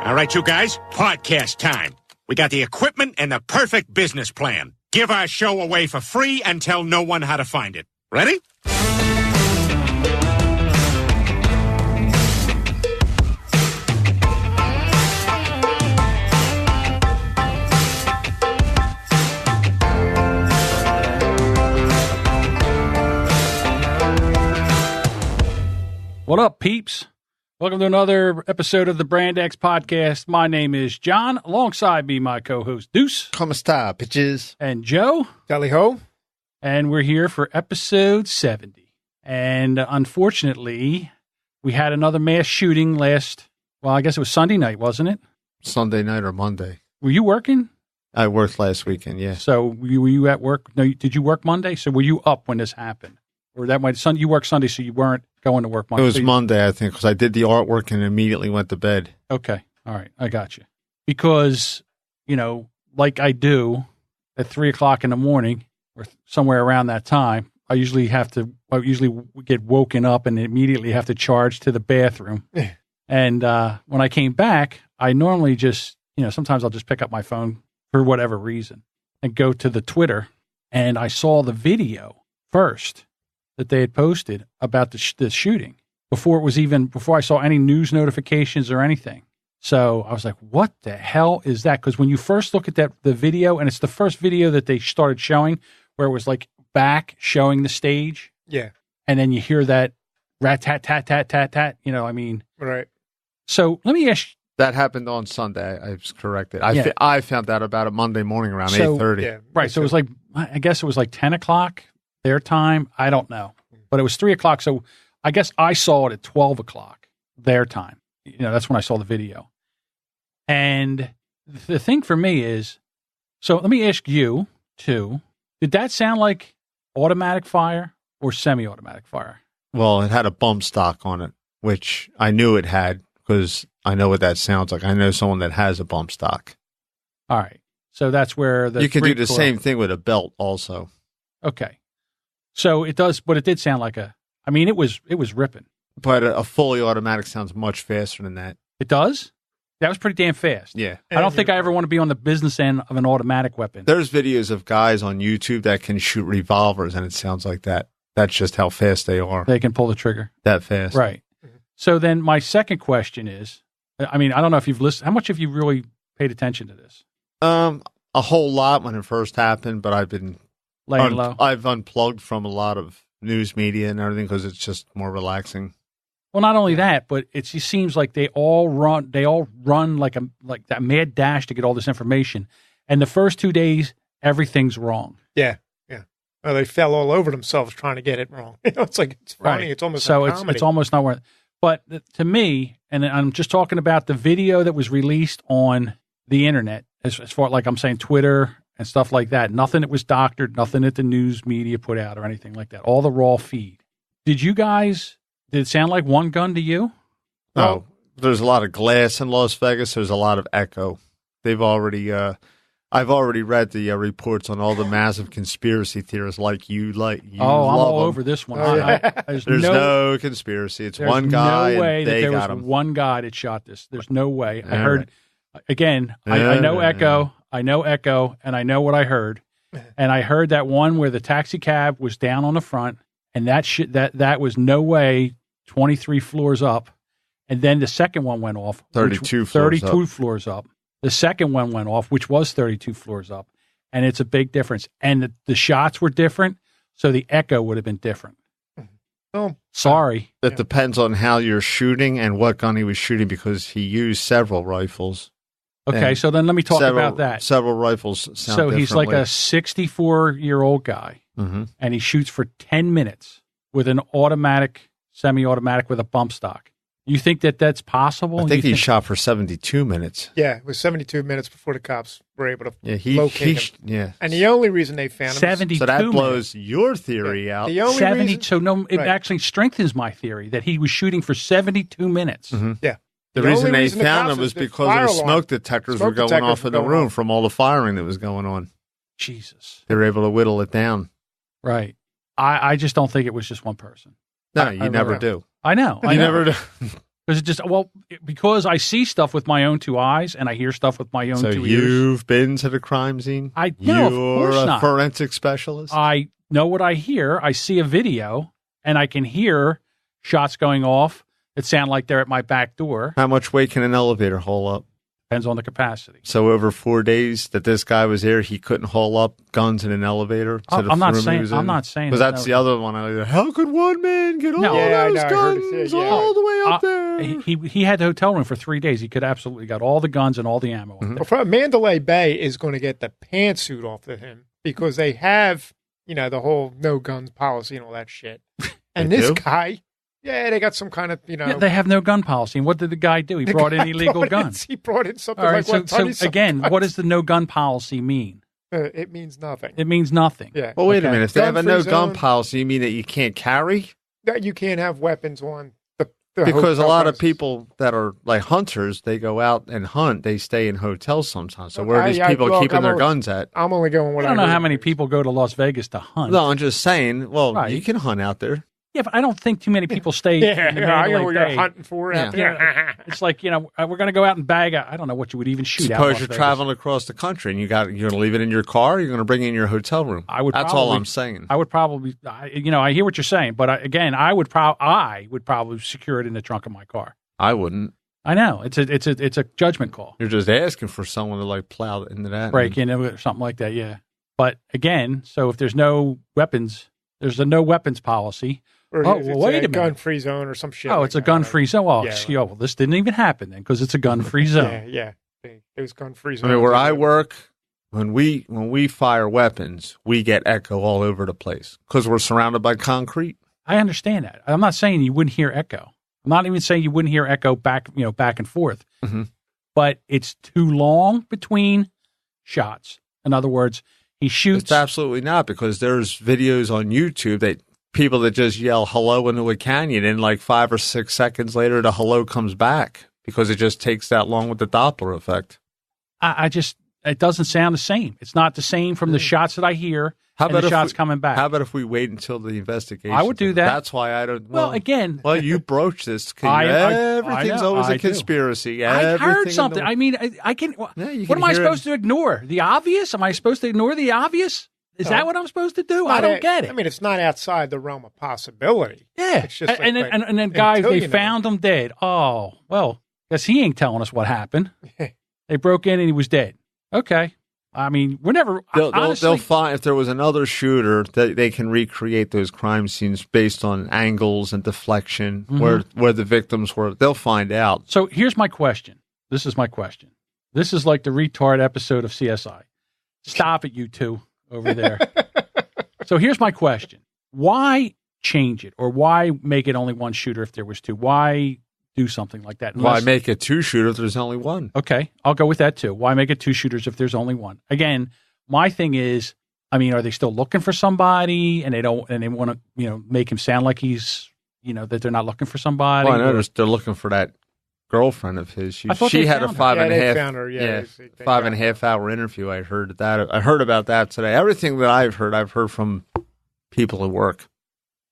All right, you guys, podcast time. We got the equipment and the perfect business plan. Give our show away for free and tell no one how to find it. Ready? What up, peeps? Welcome to another episode of the Brand X Podcast. My name is John. Alongside me, my co-host, Deuce. Como esta, bitches? And Joe. Tally ho. And we're here for episode 70. And unfortunately, we had another mass shooting I guess it was Sunday night, wasn't it? Sunday night or Monday. Were you working? I worked last weekend, yeah. So were you at work? No, did you work Monday? So were you up when this happened? Or that might you worked Sunday, so you weren't going to work Monday? It was Monday, I think, because I did the artwork and immediately went to bed. Okay. All right. I got you. Because, like I do at 3 o'clock in the morning or somewhere around that time, I usually get woken up and immediately have to charge to the bathroom. And when I came back, I normally just, sometimes I'll just pick up my phone for whatever reason and go to the Twitter. And I saw the video first that they had posted about the shooting before I saw any news notifications or anything. So I was like, what the hell is that? Because when you first look at the video, and it's the first video that they started showing where it was like back showing the stage. Yeah. And then you hear that rat tat tat tat tat tat, Right. So let me ask you. That happened on Sunday. I was corrected. I found out about it Monday morning around 8:30. Yeah. Right. So it was like, I guess it was like 10 o'clock. Their time, I don't know, but it was 3 o'clock. So I guess I saw it at 12 o'clock their time. That's when I saw the video. And the thing for me is, so let me ask you too, did that sound like automatic fire or semi-automatic fire? Well, it had a bump stock on it, which I knew it had because I know what that sounds like. I know someone that has a bump stock. All right. So that's where you can do the same thing with a belt also. Okay. So it does, but it did sound like it was ripping. But a fully automatic sounds much faster than that. It does? That was pretty damn fast. Yeah. I don't think I ever want to be on the business end of an automatic weapon. There's videos of guys on YouTube that can shoot revolvers, and it sounds like that. That's just how fast they are. They can pull the trigger. That fast. Right. So then my second question is, I don't know if you've listened, how much have you really paid attention to this? A whole lot when it first happened, but I've been laying low. I've unplugged from a lot of news media and everything because it's just more relaxing. Well, not only that, but it seems like they all run like that mad dash to get all this information. And the first 2 days, everything's wrong. Yeah. Yeah. Well, they fell all over themselves trying to get it wrong. It's like, it's funny. Right. It's almost so like it's almost not worth it. But to me, and I'm just talking about the video that was released on the internet, as far like I'm saying Twitter and stuff like that. Nothing that was doctored, nothing that the news media put out or anything like that. All the raw feed. Did it sound like one gun to you? No, there's a lot of glass in Las Vegas. There's a lot of echo. I've already read the reports on all the massive conspiracy theorists like you. I'm all over this one. Oh, yeah. There's no conspiracy. It's one guy. No way and that they there got was him. one guy that shot this. There's no way. I All heard, right. again, I know echo. I know echo, and I know what I heard. And I heard that one where the taxi cab was down on the front, and that was no way 23 floors up. And then the second one went off. 32 floors up. The second one went off, which was 32 floors up. And it's a big difference. And the shots were different, so the echo would have been different. Oh, sorry. That depends on how you're shooting and what gun he was shooting because he used several rifles. Okay, And so then let me talk about that. Several rifles sound So he's like a 64-year-old guy, and he shoots for 10 minutes with an automatic, semi-automatic with a bump stock. You think that that's possible? I think he shot for 72 minutes. yeah. It was 72 minutes before the cops were able to he locate him. And the only reason they found him 72 So that minutes. blows your theory out. The only 70. reason, So no, it Right. actually strengthens my theory that he was shooting for 72 minutes. yeah. The only reason they reason the found cops him was the because fire of the alarm- smoke detectors were going detectors off were in the going room off. from all the firing that was going on. Jesus. They were able to whittle it down. Right. I just don't think it was just one person. No, I you never really do. I know. You never do. Because I see stuff with my own two eyes and I hear stuff with my own two ears. So you've been to the crime scene? No, of course You're a not. forensic specialist? I know what I hear. I see a video and I can hear shots going off that sound like they're at my back door. How much weight can an elevator haul up? Depends on the capacity. So over 4 days that this guy was there, he couldn't haul up guns in an elevator. I'm not saying. Because that's the other one. How could one man get all those guns all the way up there? He had the hotel room for 3 days. He could absolutely got all the guns and all the ammo. Well, Mandalay Bay is going to get the pantsuit off of him because they have, the whole no guns policy and all that shit. And this guy. Yeah, they got some kind of, Yeah, they have no gun policy. And what did the guy do? He brought in illegal guns. He brought in something so again, what does the no gun policy mean? It means nothing. It means nothing. Yeah. Well, wait a minute. If they have a no gun policy, you mean that you can't carry? That you can't have weapons on the because a lot of people that are like hunters, they go out and hunt. They stay in hotels sometimes. So where are these people keeping their guns at? I'm only going what I don't know how many people go to Las Vegas to hunt. No, I'm just saying, you can hunt out there. Yeah, but I don't think too many people stay in the Mandalay Bay. You're hunting for it. Yeah. It's like, we're going to go out and bag I don't know what you would even shoot out. Suppose you're traveling across the country and you're going to leave it in your car, or you're going to bring it in your hotel room. That's all I'm saying. I would probably, I hear what you're saying, but I would probably secure it in the trunk of my car. I wouldn't. I know. It's a judgment call. You're just asking for someone to plow into that. Break in or something like that, yeah. But again, so if there's no weapons, there's a no weapons policy. Wait a minute. Gun-free zone or some shit. Oh, it's a gun-free zone. Well, this didn't even happen then because it's a gun-free zone. Yeah. It was gun-free zone. I mean, where I work, when we fire weapons, we get echo all over the place because we're surrounded by concrete. I understand that. I'm not saying you wouldn't hear echo. I'm not even saying you wouldn't hear echo back and forth. Mm-hmm. But it's too long between shots. In other words, he shoots. It's absolutely not, because there's videos on YouTube that people that just yell hello into a canyon, and 5 or 6 seconds later the hello comes back because it just takes that long with the Doppler effect. It doesn't sound the same. It's not the same from the shots that I hear and the shots coming back. How about if we wait until the investigation? I would do that. That's why I don't. Well, again. Well, you broached this. Everything's always a conspiracy. I heard something. I mean, I can. What am I supposed to ignore? The obvious? Am I supposed to ignore the obvious? Is that what I'm supposed to do? I don't get it. I mean, it's not outside the realm of possibility. Yeah. It's just and then guys, they found him dead. Oh, well, guess he ain't telling us what happened. They broke in and he was dead. Okay. I mean, we're never. They'll find, if there was another shooter, they can recreate those crime scenes based on angles and deflection where the victims were. They'll find out. So here's my question. This is my question. This is like the retard episode of CSI. Stop it, you two over there. So here's my question. Why change it, or why make it only one shooter if there was two? Why do something like that? Why make it two shooter if there's only one? Okay, I'll go with that too. Why make it two shooters if there's only one? Again, my thing is, I mean, are they still looking for somebody, and they want to, make him sound like he's, that they're not looking for somebody? Well, I know they're looking for that girlfriend of his. She had a 5.5 hour interview. I heard about that today. Everything that I've heard from people at work.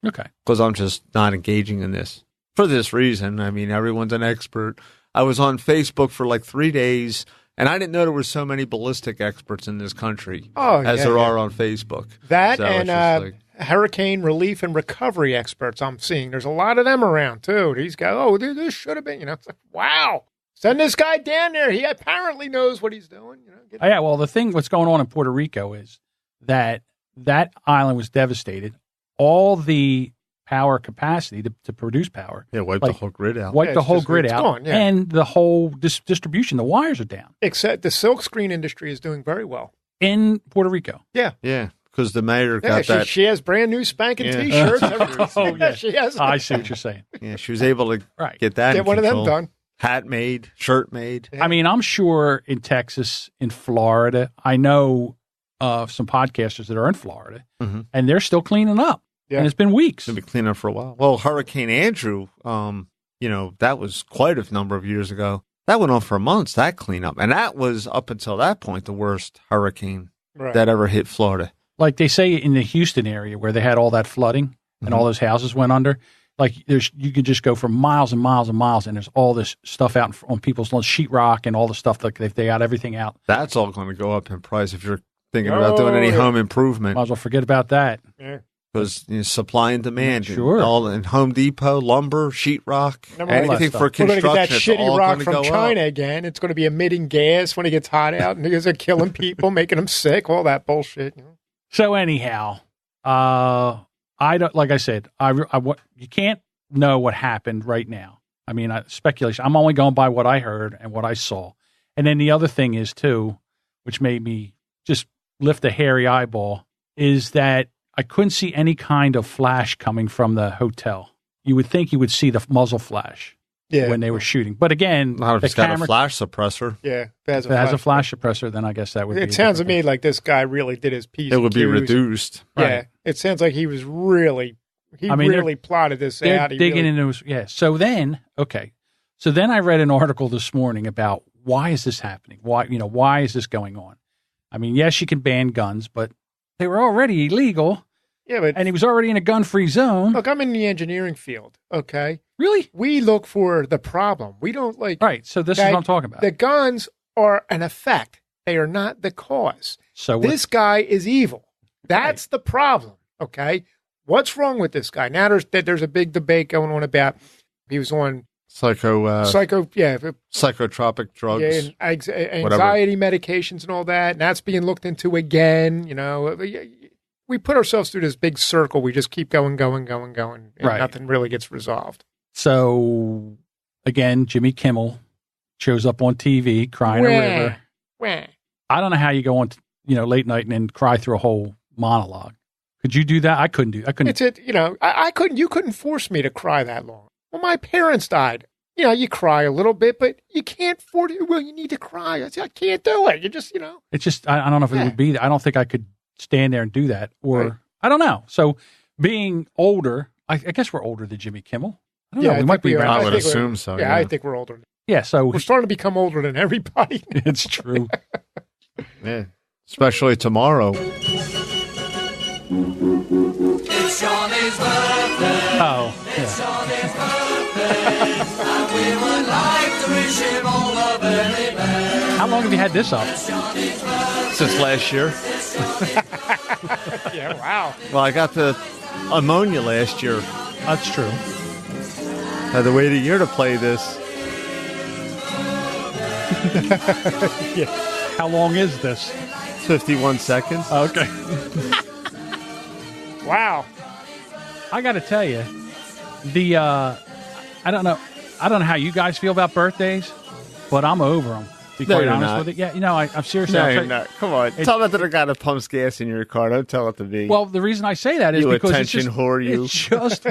Okay, because I'm just not engaging in this. For this reason, I mean, everyone's an expert. I was on Facebook for 3 days, and I didn't know there were so many ballistic experts in this country as there are on Facebook. That and hurricane relief and recovery experts I'm seeing. There's a lot of them around, too. These guys, this should have been, it's like, wow, send this guy down there. He apparently knows what he's doing. Well, what's going on in Puerto Rico is that island was devastated. All the power capacity to produce power. Yeah, wipe the whole grid out. Gone, and the whole distribution, the wires are down. Except the silkscreen industry is doing very well. In Puerto Rico. Yeah. Yeah, because the mayor got that. She has brand new spanking T-shirts. She has. I see what you're saying. Yeah, she was able to get that Get one of them done. Hat made, shirt made. Yeah. I mean, I'm sure in Texas, in Florida, I know some podcasters that are in Florida, and they're still cleaning up. Yeah. And it's been weeks. It's been cleaning up for a while. Well, Hurricane Andrew, that was quite a number of years ago. That went on for months, that cleanup. And that was, up until that point, the worst hurricane that ever hit Florida. Like they say in the Houston area where they had all that flooding and all those houses went under, Like you can just go for miles and miles and miles, and there's all this stuff out on people's sheetrock and all the stuff that they got everything out. That's all going to go up in price if you're thinking about doing any home improvement. Might as well forget about that. Yeah. Because supply and demand, sure. All in Home Depot, lumber, sheetrock, anything for construction. We're going to get that shitty rock from China up. again. It's going to be emitting gas when it gets hot out, and niggas are killing people, making them sick, all that bullshit. You know? So anyhow, I don't. Like I said, you can't know what happened right now. I mean, speculation. I'm only going by what I heard and what I saw. And then the other thing is too, which made me just lift a hairy eyeball, is that I couldn't see any kind of flash coming from the hotel. You would think you would see the muzzle flash when they were shooting. But again, not if it's got a flash suppressor. Yeah. If it has a flash suppressor, then I guess that would be. It sounds to me like this guy really did his piece. It would be reduced. Yeah. Right. It sounds like he was really, really plotted this out. They're digging into So then I read an article this morning about why is this happening? Why is this going on? I mean, yes, you can ban guns, but they were already illegal. Yeah, and he was already in a gun-free zone. Look, I'm in the engineering field, okay? Really? We look for the problem. We don't Right, so this is what I'm talking about. The guns are an effect. They are not the cause. So this guy is evil. That's the problem, okay? What's wrong with this guy? Now there's a big debate going on about he was on psychotropic drugs, and anxiety medications and all that, and that's being looked into again. You know, we put ourselves through this big circle. We just keep going, and nothing really gets resolved. So again, Jimmy Kimmel shows up on TV crying a river. I don't know how you go on, late night and then cry through a whole monologue. Could you do that? I couldn't. I couldn't. You couldn't force me to cry that long. Well, my parents died. You cry a little bit, but you can't force it. Well, you need to cry. I can't do it. You just, It's just, I don't know if it would be, I don't think I could stand there and do that. Or, I don't know. So being older, I guess we're older than Jimmy Kimmel. I don't know. We might be around. I would assume so. Yeah, I think we're older. Yeah, so. We're starting to become older than everybody. It's true. Yeah, especially tomorrow. It's Johnny's birthday. Oh, yeah. It's Johnny's birthday. And we would like to wish him all the very best. How long have you had this up? Since last year. Yeah, wow. Well, I got the ammonia last year. That's true. Had to wait a year to play this. Yeah. How long is this? 51 seconds. Okay. Wow. I got to tell you, I don't know how you guys feel about birthdays, but I'm over them. To be quite honest with you. Yeah, I'm seriously. No, you're not. Come on. Tell that to the guy that pumps gas in your car. Don't tell it to me. Well, the reason I say that is because it's just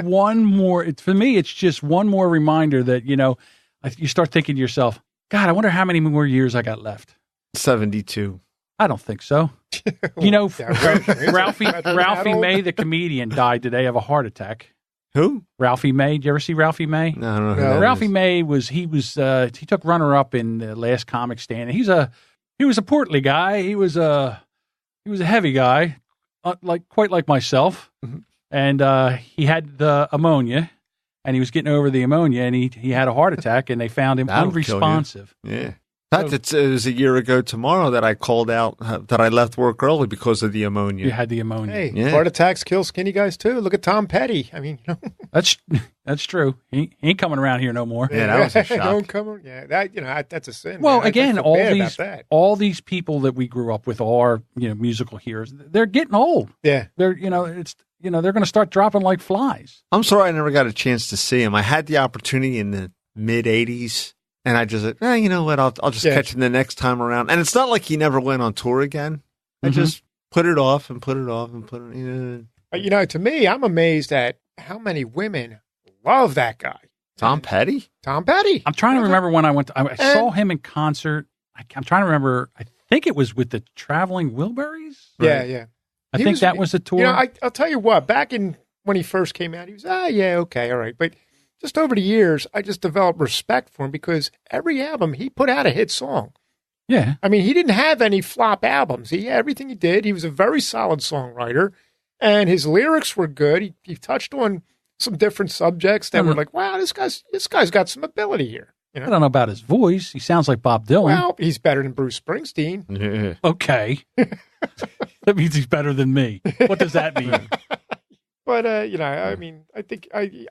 one more. For me, it's just one more reminder that you start thinking to yourself, God, I wonder how many more years I got left. 72. I don't think so. Ralphie May, the comedian, died today of a heart attack. Who? Ralphie May. Did you ever see Ralphie May? No, I don't know. Ralphie May he took runner up in the last comic stand. He was a portly guy. He was a heavy guy, quite like myself. Mm-hmm. And he had the ammonia, and he was getting over the ammonia, and he had a heart attack, and they found him unresponsive. Yeah. It was a year ago tomorrow that I called out that I left work early because of the ammonia. You had the ammonia. Hey, heart attacks kill skinny guys too. Look at Tom Petty. I mean, that's true. He ain't coming around here no more. Yeah, that was a shock. Don't come. Yeah, that's a sin. Well, man. again, all these people that we grew up with, all our musical heroes, they're getting old. Yeah, they're they're going to start dropping like flies. I'm sorry I never got a chance to see him. I had the opportunity in the mid '80s. And I just said, you know what, I'll just catch him the next time around. And it's not like he never went on tour again. I just put it off and put it off and put it. To me, I'm amazed at how many women love that guy. Tom Petty? Tom Petty. I'm trying to remember when I saw him in concert. I'm trying to remember. I think it was with the Traveling Wilburys. Right? Yeah. I think that was the tour. I'll tell you what, back when he first came out, he was, okay, all right. But just over the years, I just developed respect for him because every album he put out a hit song. Yeah. I mean, he didn't have any flop albums. Everything he did, he was a very solid songwriter, and his lyrics were good. He touched on some different subjects that were like, wow, this guy's got some ability here. You know? I don't know about his voice. He sounds like Bob Dylan. Well, he's better than Bruce Springsteen. Yeah. Okay. That means he's better than me. What does that mean? But, I mean, I think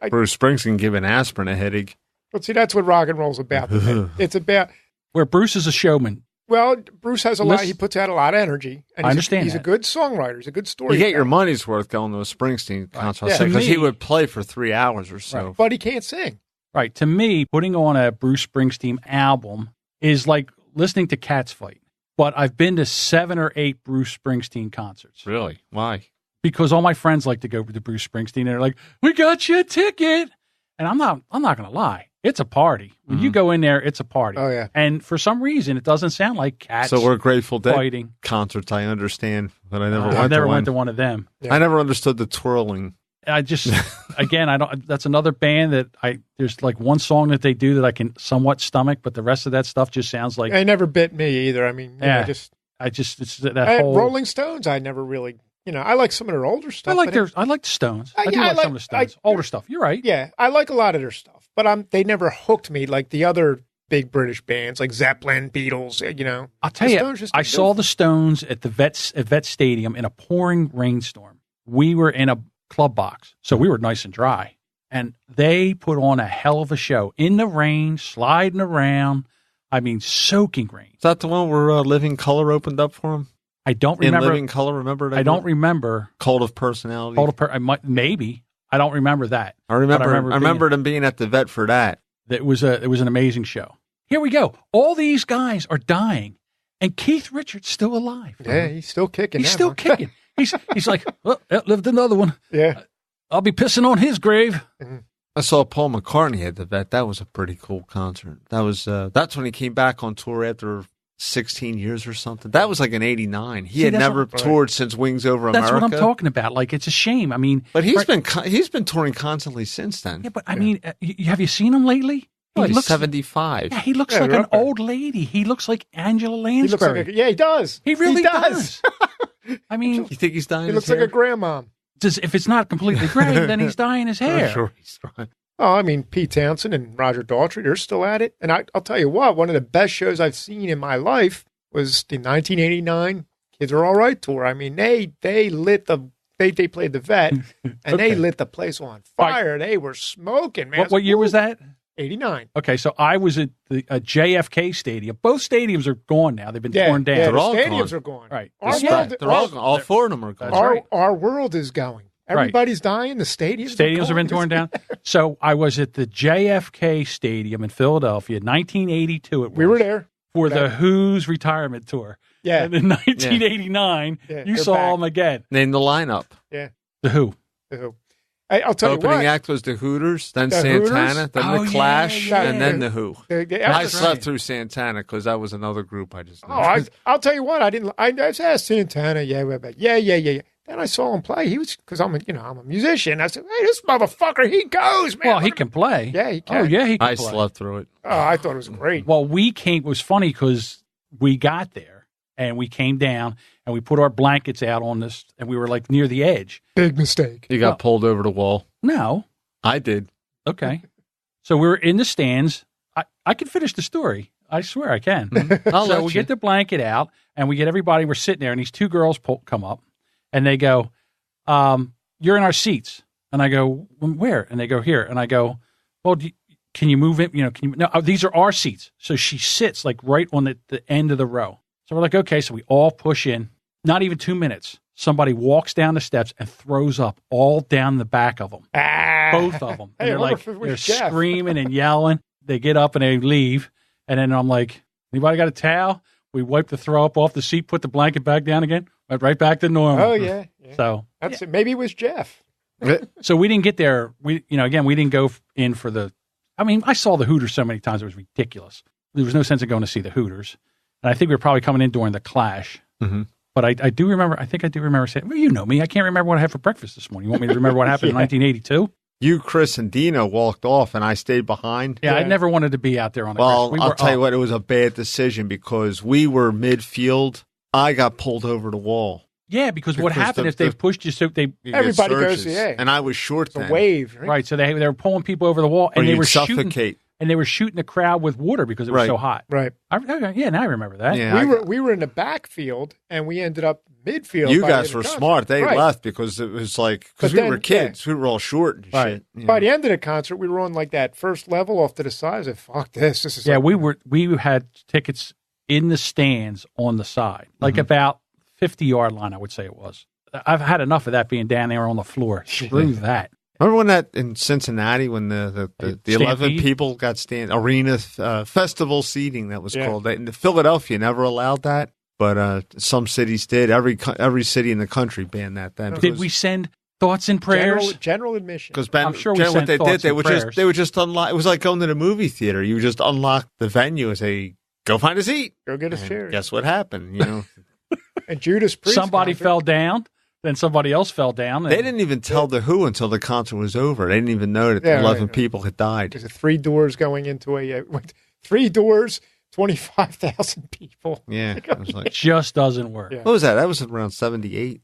Bruce Springsteen give an aspirin a headache. But see, that's what rock and roll's about. It's about... Where Bruce is a showman. Well, Bruce has a lot. He puts out a lot of energy. And I understand He's a good songwriter. He's a good story. You get your money's worth going to a Springsteen concert because he would play for 3 hours or so. Right. But he can't sing. Right. To me, putting on a Bruce Springsteen album is like listening to cats fight. But I've been to 7 or 8 Bruce Springsteen concerts. Really? Why? Because all my friends like to go to Bruce Springsteen and they're like, we got you a ticket. And I'm not going to lie. It's a party. When you go in there, it's a party. Oh, yeah. And for some reason, it doesn't sound like cats So we're Grateful Dead fighting. concerts, I understand, but I never went to one of them. Yeah. I never understood the twirling. I just, again, that's another band that there's like one song that they do that I can somewhat stomach, but the rest of that stuff just sounds like. It never bit me either. I mean, it's that whole. Rolling Stones, I never really. I like some of their older stuff. I like the Stones. I do like some of the Stones. Older stuff. You're right. Yeah, I like a lot of their stuff. But they never hooked me like the other big British bands like Zeppelin, Beatles, I'll tell you, I saw the Stones at the Vet Stadium in a pouring rainstorm. We were in a club box, so we were nice and dry. And they put on a hell of a show in the rain, sliding around. I mean, soaking rain. Is that the one where Living Color opened up for them? I don't remember. In Living Color, remember? I don't remember. Cult of Personality. Maybe. I don't remember that. I remember them being at the Vet for that. It was an amazing show. Here we go. All these guys are dying, and Keith Richards still alive. Yeah, he's still kicking. He's still kicking. He's like, lived another one. Yeah, I'll be pissing on his grave. Mm-hmm. I saw Paul McCartney at the Vet. That was a pretty cool concert. That was that's when he came back on tour after 16 years or something. That was like in '89. He had never toured since Wings Over America. That's what I'm talking about. Like, it's a shame. I mean, but he's been touring constantly since then. Yeah, but I mean, have you seen him lately? He looks 75. Yeah, he looks like an old lady. He looks like Angela Lansbury. He does. He really does. I mean, you think he's dying? He looks like a grandma. If it's not completely gray, then he's dyeing his hair. I'm sure he's trying. Oh, I mean, Pete Townsend and Roger Daltrey, they're still at it. And I'll tell you what, one of the best shows I've seen in my life was the 1989 Kids Are All Right tour. I mean, they played the Vet, and they lit the place on fire. They were smoking, man. What year was that? 89. Okay, so I was at the JFK Stadium. Both stadiums are gone now. They've been torn down. Yeah, they're all stadiums gone. are gone. Right. All 4 of them are gone. Our world is going. Everybody's dying. The stadiums have been torn down. So I was at the JFK Stadium in Philadelphia, 1982. We were there. For the Who's retirement tour. Yeah. And in 1989, you saw them again. Name the lineup. Yeah. The Who. I'll tell you what. Opening act was the Hooters, then Santana, then the Clash, and then the Who. I slept through Santana because that was another group I just. I'll tell you what. I asked Santana. Yeah. Then I saw him play. He was because I'm a musician. I said, hey, this motherfucker, he goes, man. Well, he can play. Yeah, he can. Oh, yeah, he can I play. slept through it. Oh, I thought it was great. Well, it was funny because we got there and we came down and we put our blankets out on this and we were like near the edge. Big mistake. You got pulled over the wall. No. I did. Okay. So we were in the stands. I can finish the story. I swear I can. So we get the blanket out and we get everybody. We're sitting there and these 2 girls come up and they go, you're in our seats. And I go, where? And they go, here. And I go, well, can you move it? No, these are our seats. So she sits like right on the end of the row. So we're like, okay. So we all push in. Not even 2 minutes. Somebody walks down the steps and throws up all down the back of them. Both of them. And they're screaming and yelling. They get up and they leave. And then I'm like, anybody got a towel? We wipe the throw up off the seat, put the blanket back down again, went right back to normal. Oh, yeah. So that's it. Maybe it was Jeff. So we didn't get there. We didn't go in for the. I mean, I saw the Hooters so many times it was ridiculous. There was no sense in going to see the Hooters, and I think we were probably coming in during the Clash. Mm-hmm. But I do remember. I think I do remember saying, "Well, you know me. I can't remember what I had for breakfast this morning. You want me to remember what happened in 1982?" You, Chris, and Dino walked off, and I stayed behind. Yeah, I never wanted to be out there on the grass. I'll tell you what, it was a bad decision because we were midfield. I got pulled over the wall. Yeah, because what happened is they pushed you so they everybody goes, and I was short then. A wave, right? So they were pulling people over the wall, and they were suffocate. shooting, and they were shooting the crowd with water because it was so hot. Right. Yeah, now I remember that. Yeah, we were in the backfield, and we ended up midfield. You guys were smart. They left because it was like because we were kids, we were all short and shit. By the end of the concert, we were on like that first level off to the side. I said, "Fuck this! This is." Yeah, we had tickets in the stands on the side, like about 50-yard line, I would say it was. I've had enough of that being down there on the floor. Screw that. Remember when that in Cincinnati when the 11 people got arena festival seating that was called. In Philadelphia never allowed that, but some cities did. Every city in the country banned that then. Did we send thoughts and prayers? General admission. Because I'm sure we sent thoughts and prayers. They would just unlock. It was like going to the movie theater. You would just unlock the venue and say, "Go find a seat. Go get a chair." Guess what happened? You know. And Judas Priest. Somebody fell down. Then somebody else fell down. They didn't even tell the Who until the concert was over. They didn't even know that 11 people had died. There's 3 doors going into 3 doors, 25,000 people. Yeah. It was like, it just doesn't work. Yeah. What was that? That was around 78.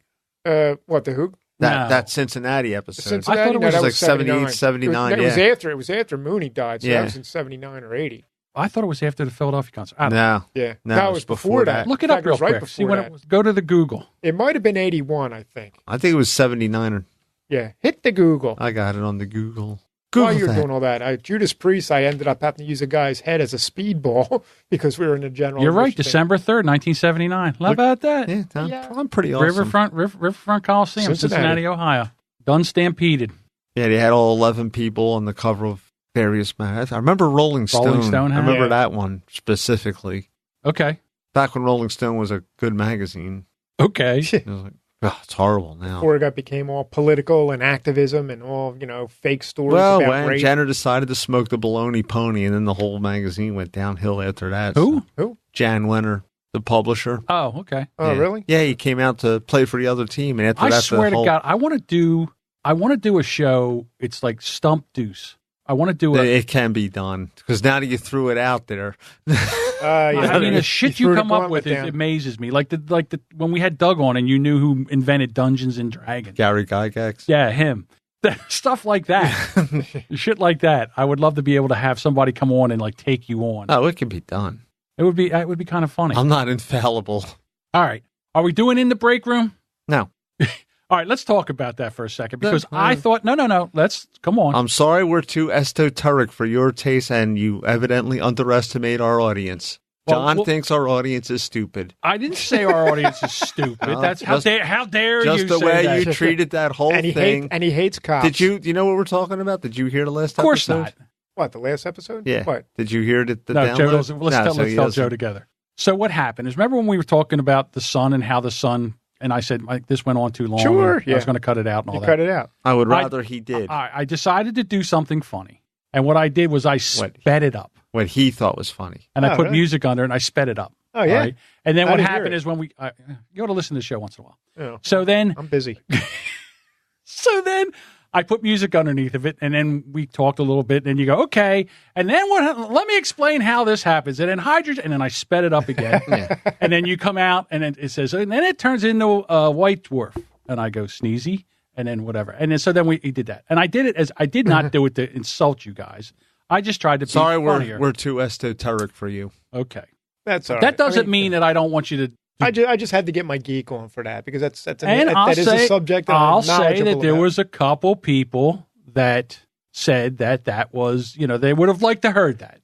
What, the Who? That Cincinnati episode. I thought it was like 78, 79. It was after Mooney died, so that was in 79 or 80. I thought it was after the Philadelphia concert. No. Yeah. No, it was before that. Look it up real quick. See when it was. Go to the Google. It might have been 81, I think. I think it was 79. Yeah. Hit the Google. I got it on the Google. While you're doing all that, Judas Priest, I ended up having to use a guy's head as a speedball because we were in a general. You're right. December 3rd, 1979. How about that? Yeah, I'm pretty awesome. Riverfront Coliseum, Cincinnati, Ohio. Done stampeded. Yeah, they had all 11 people on the cover of various magazines. I remember Rolling Stone. I remember that one specifically. Okay. Back when Rolling Stone was a good magazine. Okay. I was like, oh, it's horrible now. Before it became all political and activism and all, fake stories about when rape. Jenner decided to smoke the baloney pony, and then the whole magazine went downhill after that. Who? Jan Wenner, the publisher. Oh, okay. Oh, really? Yeah, he came out to play for the other team. And after I swear to God, I want to do a show. It's like Stump Deuce. I want to do it. It can be done because now that you threw it out there. I mean, the shit you come up with it amazes me. Like the when we had Doug on, and you knew who invented Dungeons and Dragons. Gary Gygax. Yeah, him. Stuff like that. Shit like that. I would love to be able to have somebody come on and like take you on. Oh, it can be done. It would be kind of funny. I'm not infallible. All right. Are we doing In the Break Room? No. All right, let's talk about that for a second because I thought, no, let's, come on. I'm sorry we're too esoteric for your taste and you evidently underestimate our audience. John thinks our audience is stupid. I didn't say our audience is stupid. That's how dare you say that. Just the way you treated that whole thing. And he hates cops. Do you know what we're talking about? Did you hear the last episode? Of course not. What, the last episode? Yeah. What? Did you hear the download? Joe doesn't. Let's tell Joe together. So what happened is, remember when we were talking about the sun and how the sun, and I said, this went on too long. Sure, I was going to cut it out and all you that. Cut it out. I would rather he did. I decided to do something funny. And what I did was I sped it up. What he thought was funny. And I put music under it and I sped it up. Oh, yeah. Right? And then what happened is when you ought to listen to the show once in a while. Oh. So then. I'm busy. So then I put music underneath of it, and then we talked a little bit, and then you go, okay, and then let me explain how this happens. And then hydrogen, and then I sped it up again. And then you come out, and then it says, and then it turns into a white dwarf. And I go, sneezy, and then whatever. And then so then he did that. And I did it as, I did not do it to insult you guys. I just tried to be funnier. Sorry, we're too esoteric for you. Okay. That's all right. That doesn't mean that I don't want you to. I just had to get my geek on for that because that is a subject that I'll I'm say that there about. was a couple people that said that was, they would have liked to heard that.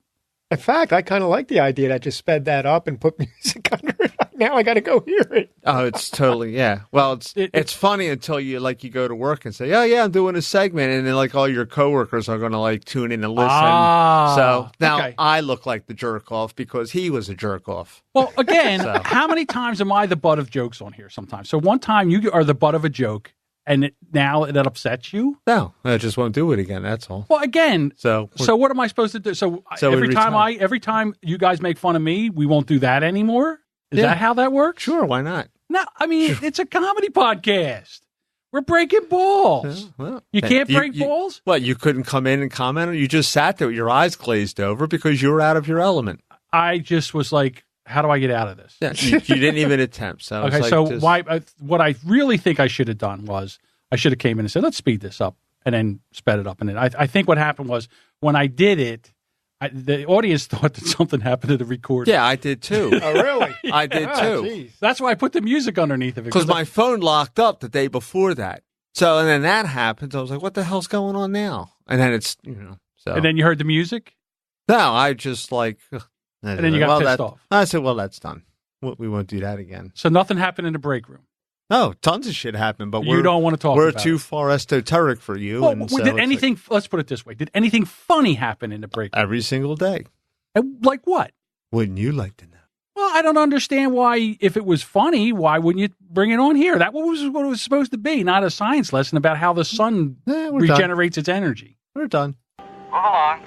In fact, I kind of like the idea that I just sped that up and put music under it. Now I got to go hear it. Oh, it's totally, yeah. Well, it's funny until you go to work and say, oh, yeah, I'm doing a segment. And then all your coworkers are going to tune in and listen. So now I look like the jerk off because he was a jerk off. Well, again, how many times am I the butt of jokes on here sometimes? So one time you are the butt of a joke. And now it upsets you? No, I just won't do it again. That's all. Well, again, so what am I supposed to do? So every time you guys make fun of me, we won't do that anymore. Is that how that works? Sure, why not? No, I mean it's a comedy podcast. We're breaking balls. Well, you can't break balls. What? You couldn't come in and comment? You just sat there with your eyes glazed over because you were out of your element. I just was like, how do I get out of this? Yeah, you didn't even attempt. So okay, what I really think I should have done was I should have came in and said, let's speed this up, and then sped it up. And then I think what happened was when I did it, the audience thought that something happened to the recording. Yeah, I did too. Oh, really? I did too. Geez. That's why I put the music underneath of it. Because my phone locked up the day before that. So, and then that happened. I was like, what the hell's going on now? And then it's, so. And then you heard the music? No, I just like. And then you got pissed off. I said, well, that's done. We won't do that again. So nothing happened in the break room? No, tons of shit happened, but you don't want to talk about it. We're too far esoteric for you. Well, and so did anything, let's put it this way, did anything funny happen in the break room? Every single day. Like what? Wouldn't you like to know? Well, I don't understand why, if it was funny, why wouldn't you bring it on here? That was what it was supposed to be, not a science lesson about how the sun regenerates its energy. We're done. Move along.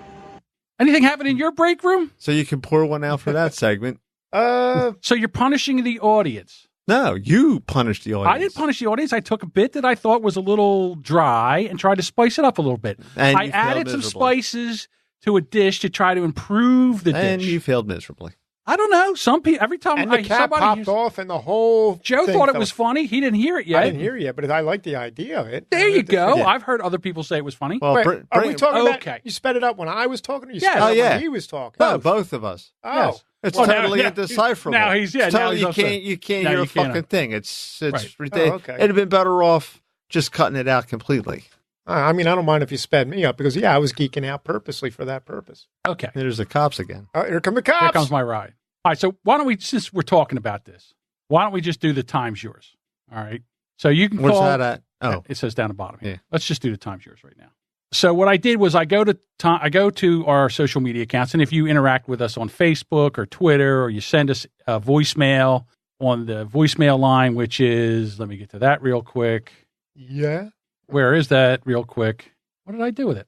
Anything happen in your break room? So you can pour one out for that segment. So you're punishing the audience. No, you punished the audience. I didn't punish the audience. I took a bit that I thought was a little dry and tried to spice it up a little bit. And I added some spices to a dish to try to improve the dish. And you failed miserably. I don't know. Some people, every time and the cap popped off, and the whole Joe thought it was funny. He didn't hear it yet. I didn't hear it yet, but I like the idea of it. There you go. Yeah. I've heard other people say it was funny. Well, Wait, are we talking about you sped it up when I was talking, or you sped it up when he was talking? No, both of us. Oh, yes. It's totally indecipherable. Now he's totally, now he's you can't hear a fucking thing. It's right. ridiculous. Oh, okay. It'd have been better off just cutting it out completely. I mean, I don't mind if you sped me up because I was geeking out purposely for that purpose. Okay, there's the cops again. Oh, here come the cops. Here comes my ride. All right, so why don't we, since we're talking about this, why don't we just do the time's yours? All right, so you can Where's call. Where's that at? Oh, it says down the bottom here. Yeah. Let's just do the time's yours right now. So what I did was I go to our social media accounts, and if you interact with us on Facebook or Twitter, or you send us a voicemail on the voicemail line, which is, let me get to that real quick. Yeah. Where is that real quick? What did I do with it?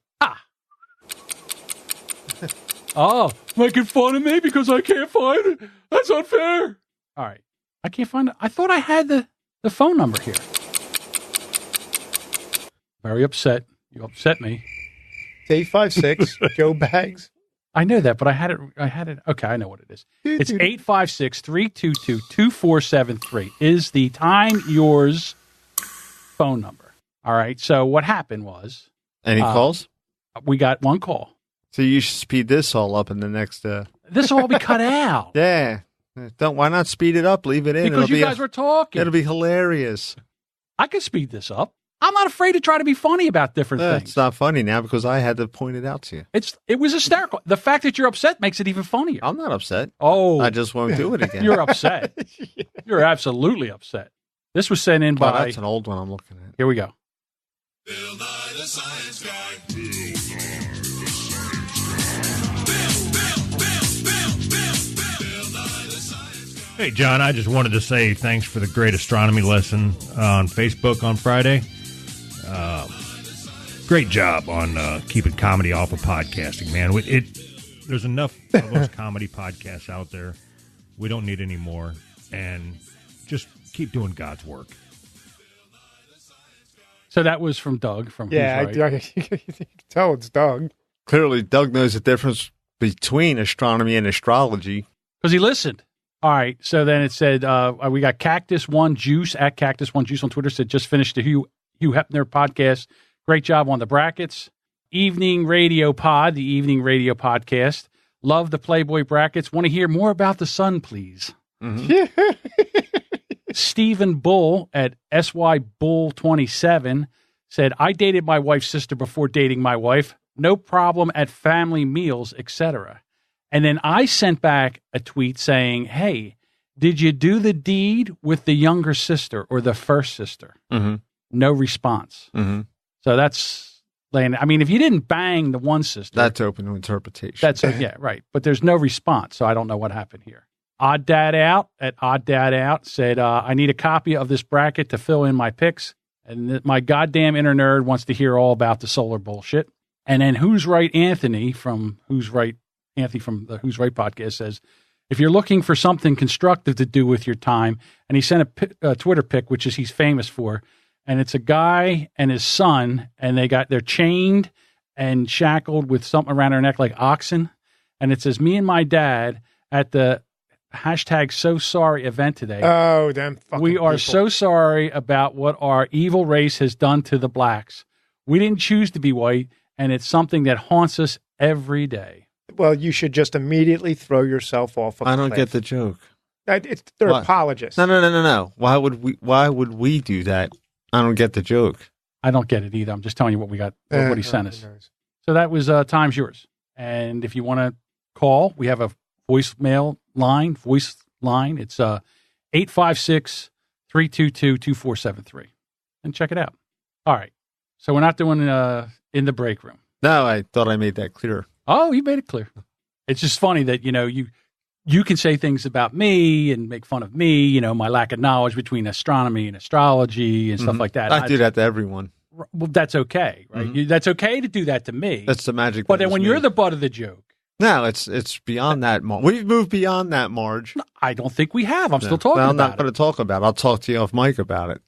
Oh, making fun of me because I can't find it. That's unfair. All right. I can't find it. I thought I had the phone number here. Very upset. You upset me. It's 856 Joe Bags. I know that, but I had it. Okay, I know what it is. It's 856-322-2473 is the time yours phone number. All right. So what happened was. Any calls? We got one call. So you should speed this all up in the next. This will all be cut out. Yeah. Why not speed it up? Leave it in. Because you guys were talking. It'll be hilarious. I can speed this up. I'm not afraid to try to be funny about different things. It's not funny now because I had to point it out to you. It was hysterical. The fact that you're upset makes it even funnier. I'm not upset. Oh. I just won't do it again. You're upset. You're absolutely upset. This was sent in by... that's an old one I'm looking at. Here we go. Bill Nye the Science Guy. Hey, John, I just wanted to say thanks for the great astronomy lesson on Facebook on Friday. Great job on keeping comedy off of podcasting, man. There's enough of those comedy podcasts out there. We don't need any more. And just keep doing God's work. So that was from Doug. From yeah, Who's Right. you can tell it's Doug. Clearly, Doug knows the difference between astronomy and astrology. Because he listened. All right, so then it said, we got Cactus One Juice, at Cactus One Juice on Twitter, said, just finished the Hugh Hefner podcast. Great job on the brackets. Evening Radio Pod, the Evening Radio Podcast. Love the Playboy brackets. Want to hear more about the sun, please. Mm-hmm. Stephen Bull at SY Bull 27 said, I dated my wife's sister before dating my wife. No problem at family meals, etc. And then I sent back a tweet saying, hey, did you do the deed with the younger sister or the first sister? Mm-hmm. No response. Mm-hmm. So that's laying. I mean, if you didn't bang the one sister. That's open to interpretation. Yeah, right. But there's no response. So I don't know what happened here. Odd Dad Out at Odd Dad Out said, I need a copy of this bracket to fill in my picks. And my goddamn inner nerd wants to hear all about the solar bullshit. And then Who's Right Anthony from the Who's Right podcast says, if you're looking for something constructive to do with your time, and he sent a Twitter pic, which is he's famous for, and it's a guy and his son, and they're chained and shackled with something around their neck like oxen, and it says, me and my dad at the hashtag so sorry event today. Oh, them fucking We are people. so sorry about what our evil race has done to the blacks. We didn't choose to be white, and it's something that haunts us every day. Well, you should just immediately throw yourself off a cliff. I don't get the joke. They're What? apologists. No. Why would we do that? I don't get the joke. I don't get it either. I'm just telling you what we got, what he sent us. Knows. So that was Time's Yours. And if you want to call, we have a voice line. It's 856-322-2473. And check it out. All right. So we're not doing in the break room. No, I thought I made that clear. Oh, you made it clear. It's just funny that, you can say things about me and make fun of me, my lack of knowledge between astronomy and astrology and stuff like that. I do that to everyone. Well, that's okay, right? Mm-hmm. That's okay to do that to me. That's the magic. But then when you're the butt of the joke. No, it's beyond that, Marge. We've moved beyond that, Marge. I don't think we have. I'm still talking I'm about not going to talk about it. I'll talk to you off mic about it.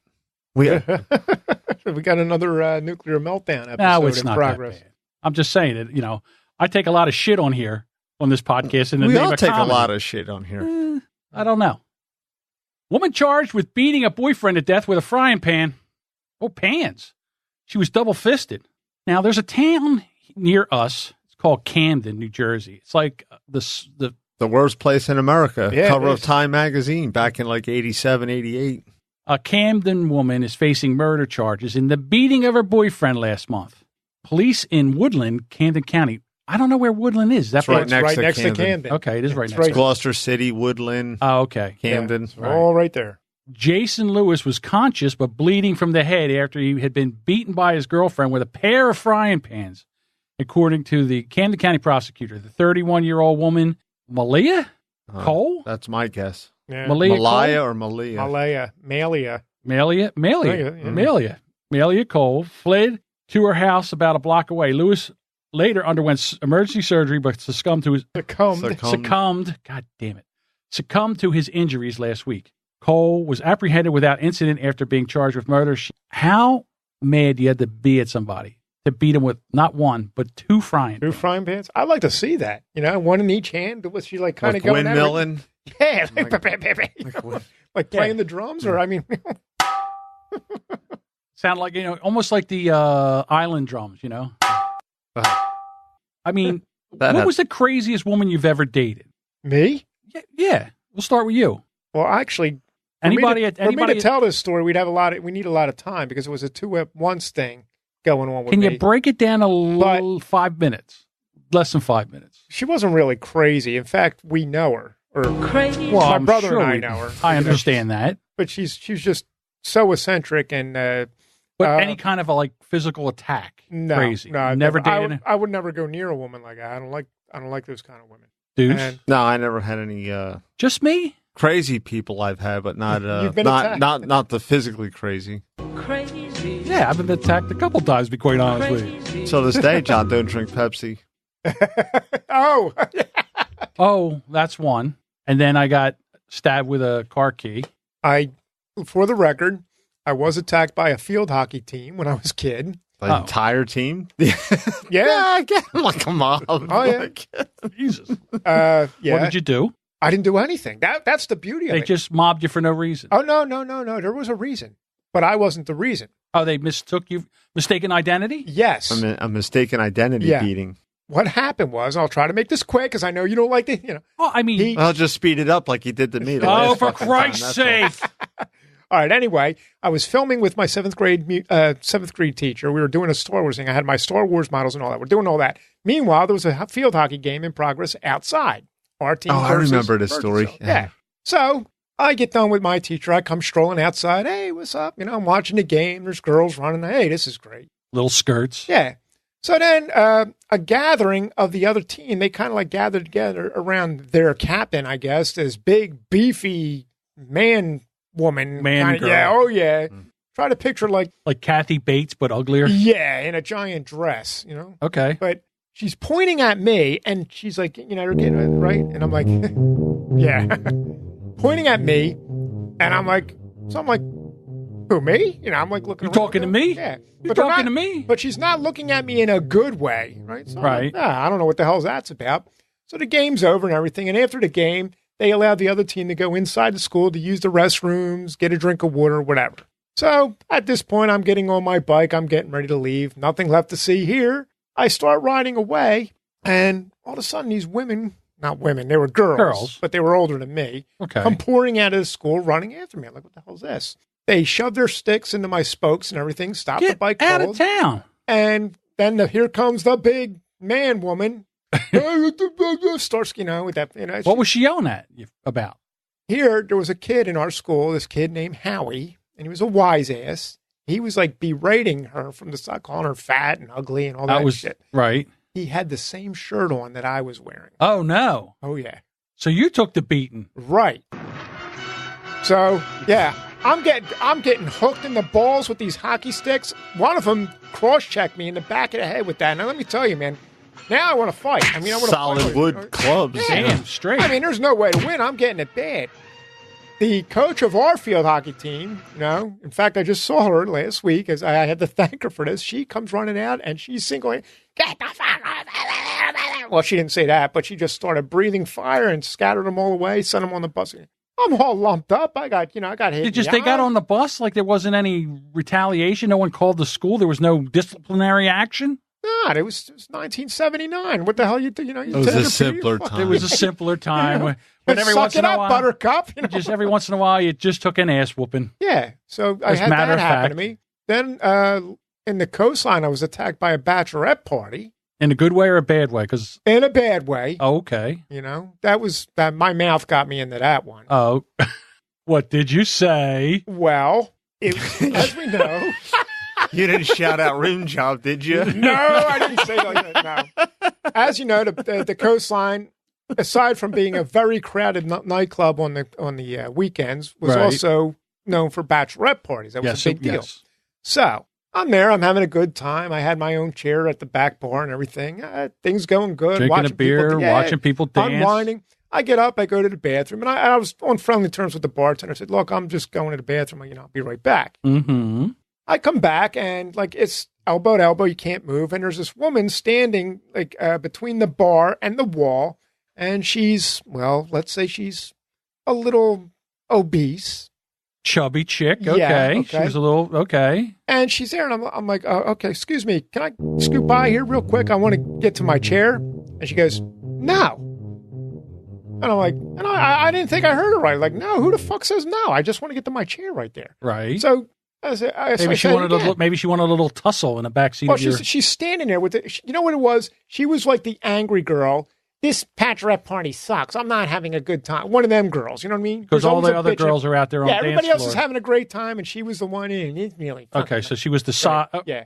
We got another nuclear meltdown episode No, it's in not progress. that bad. I'm just saying it. I take a lot of shit on here on this podcast. In the we name all of take comedy. a lot of shit on here. I don't know. Woman charged with beating a boyfriend to death with a frying pan. Oh, pans. She was double-fisted. Now, there's a town near us. It's called Camden, New Jersey. It's like the worst place in America. Yeah, Cover it of is. Time magazine back in like 87, 88. A Camden woman is facing murder charges in the beating of her boyfriend last month. Police in Woodland, Camden County. I don't know where Woodland is. That's right It's next right to next to Camden. Camden. Okay, it is right It's next. right- Gloucester City, Woodland, Oh, okay. Camden. It's all right there. Jason Lewis was conscious but bleeding from the head after he had been beaten by his girlfriend with a pair of frying pans, according to the Camden County prosecutor. The 31-year-old woman, Malia Cole? That's my guess. Yeah. Malia Malaya Cole? or Malia? Malia. Malia Cole fled to her house about a block away. Lewis later underwent emergency surgery but succumbed to his injuries last week. Cole was apprehended without incident after being charged with murder. How mad you had to be at somebody to beat him with not one, but two frying Two frying pans? I'd like to see that. One in each hand. Was she like kind of With going at it? windmilling? Yeah. what? Like playing the drums? Or, I mean... Sound like, almost like the island drums, I mean, what was the craziest woman you've ever dated? Me? Yeah. We'll start with you. Well, actually... For me to tell this story, we need a lot of time because it was a 2-at-once thing going on with me. Can you break it down a little? 5 minutes, less than 5 minutes. She wasn't really crazy. In fact, we know her. Or Crazy. Well, my I'm brother sure and I know her. I understand that, But she's just so eccentric and but any kind of a physical attack, no, crazy. No, Never dated. I would never go near a woman like that. I don't like those kind of women. Deuce? And No, I never had any Just me? crazy people I've had, but not You've been attacked. not the physically crazy. Crazy. Yeah, I've been attacked a couple times, to be quite honest with you. Crazy. So this day, John, don't drink Pepsi. oh, Oh, that's one. And then I got stabbed with a car key. for the record, I was attacked by a field hockey team when I was a kid. The Oh. entire team? Yeah. again, like a mob. Oh, yeah. Jesus. Yeah. What did you do? I didn't do anything. That's the beauty of They it. just mobbed you for no reason. Oh, no. There was a reason. But I wasn't the reason. Oh, they mistook you, mistaken identity? Yes. A mistaken identity Yeah. beating. What happened was, I'll try to make this quick because I know you don't like to, Well, I mean, I'll just speed it up like you did to me. the oh, last for fucking Christ's time, that's sake. All right. Anyway, I was filming with my seventh grade teacher. We were doing a Star Wars thing. I had my Star Wars models and all that. We're doing all that. Meanwhile, there was a field hockey game in progress outside. Our team. Oh, I versus- remember this versus- story. Yeah. So I get done with my teacher. I come strolling outside. Hey, what's up? I'm watching the game. There's girls running. Hey, this is great. Little skirts. Yeah. So then a gathering of the other team, they kind of like gathered together around their captain, I guess, this big, beefy woman. Man, girl. Yeah, oh yeah. Try to picture like Kathy Bates, but uglier. in a giant dress, Okay. But she's pointing at me and she's like, you're getting it right. And I'm like, yeah. Pointing at me. And I'm like, who, me? I'm like looking You around. talking to me? Yeah. You But they're talking not- to me? But she's not looking at me in a good way, right? So I'm Right. like, I don't know what the hell that's about. So the game's over and everything. And after the game, they allowed the other team to go inside the school to use the restrooms, get a drink of water, whatever. So at this point, I'm getting on my bike. I'm getting ready to leave. Nothing left to see here. I start riding away, and all of a sudden, these women, not women, they were girls, but they were older than me, come pouring out of the school, running after me. I'm like, what the hell is this? They shoved their sticks into my spokes and everything, stopped the bike out cold, of town. And then here comes the big man woman. Starts, with that. What was she yelling at you about? Here, there was a kid in our school, this kid named Howie, and he was a wise ass. He was like berating her from the side, calling her fat and ugly and all that shit. Right. He had the same shirt on that I was wearing. Oh, no. Oh, yeah. So you took the beating. Right. So, yeah, I'm getting hooked in the balls with these hockey sticks. One of them cross-checked me in the back of the head with that. Now, let me tell you, man, now I want to fight. I want to solid fight wood clubs. Yeah. Damn, straight. There's no way to win. I'm getting it bad. The coach of our field hockey team, in fact, I just saw her last week as I had to thank her for this. She comes running out and she's singling, get the fuck out. Well, she didn't say that, but she just started breathing fire and scattered them all away, sent them on the bus. I'm all lumped up. I got hit. They got on the bus like there wasn't any retaliation. No one called the school. There was no disciplinary action. God, it was 1979. What the hell you do? It was a simpler time. It was a simpler time. When every suck once it in a up, while, Buttercup. Just every once in a while, you just took an ass whooping. Yeah. So I had that happen to me. Then in the coastline, I was attacked by a bachelorette party. In a good way or a bad way? In a bad way. Oh, okay. That my mouth got me into that one. Oh, what did you say? Well, as we know. You didn't shout out rim job, did you? No, I didn't say like that. No. As you know, the coastline, aside from being a very crowded nightclub on the weekends, was also known for bachelorette parties. That was a big deal. Yes. So I'm there. I'm having a good time. I had my own chair at the back bar and everything. Things going good. Drinking watching a beer, watching people dance. Unwinding. I get up. I go to the bathroom. And I was on friendly terms with the bartender. I said, look, I'm just going to the bathroom. I'll be right back. Mm-hmm. I come back and it's elbow to elbow. You can't move. And there's this woman standing between the bar and the wall. And she's, let's say she's a little obese. Chubby chick. Okay. Yeah, okay. She was a little, okay. And she's there. And I'm like, okay, excuse me. Can I scoot by here real quick? I want to get to my chair. And she goes, no. And I'm like, and I didn't think I heard her right. Like, no, who the fuck says no? I just want to get to my chair right there. Right. So maybe she wanted a little tussle in the backseat. Well, she's standing there with it. You know what it was? She was like the angry girl. This bachelorette party sucks. I'm not having a good time. One of them girls, you know what I mean? Because all the other girls are out there on the dance floor. Everybody else is having a great time, and she was the one in. It's really okay. So she was the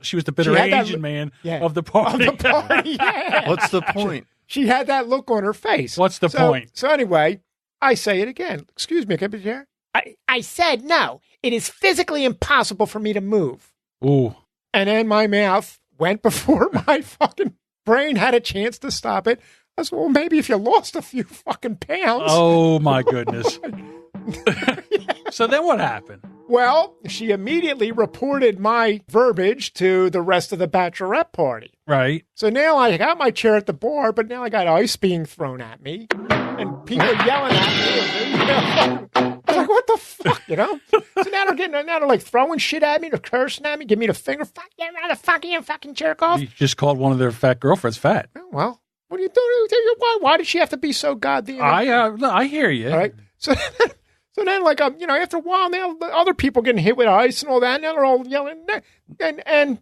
she was the bitter Asian man of the party. Yeah. What's the point? She had that look on her face. What's the point? So anyway, I say it again. Excuse me, can I be here? I said no. It is physically impossible for me to move. Ooh. And then my mouth went before my fucking brain had a chance to stop it. I said, well, maybe if you lost a few fucking pounds. Oh, my goodness. So then what happened? Well, she immediately reported my verbiage to the rest of the bachelorette party. Right. So now I got my chair at the bar, but now I got ice being thrown at me and people yelling at me. I was like, what the fuck, So now they're like throwing shit at me, they're cursing at me, give me the finger. Fuck you, motherfucker, you fucking jerk off. You just called one of their fat girlfriends fat. Oh, well, what are you doing? Why did she have to be so goddamn? I hear you. All right. So then, like, after a while, now the other people getting hit with ice and all that, now they're all yelling. And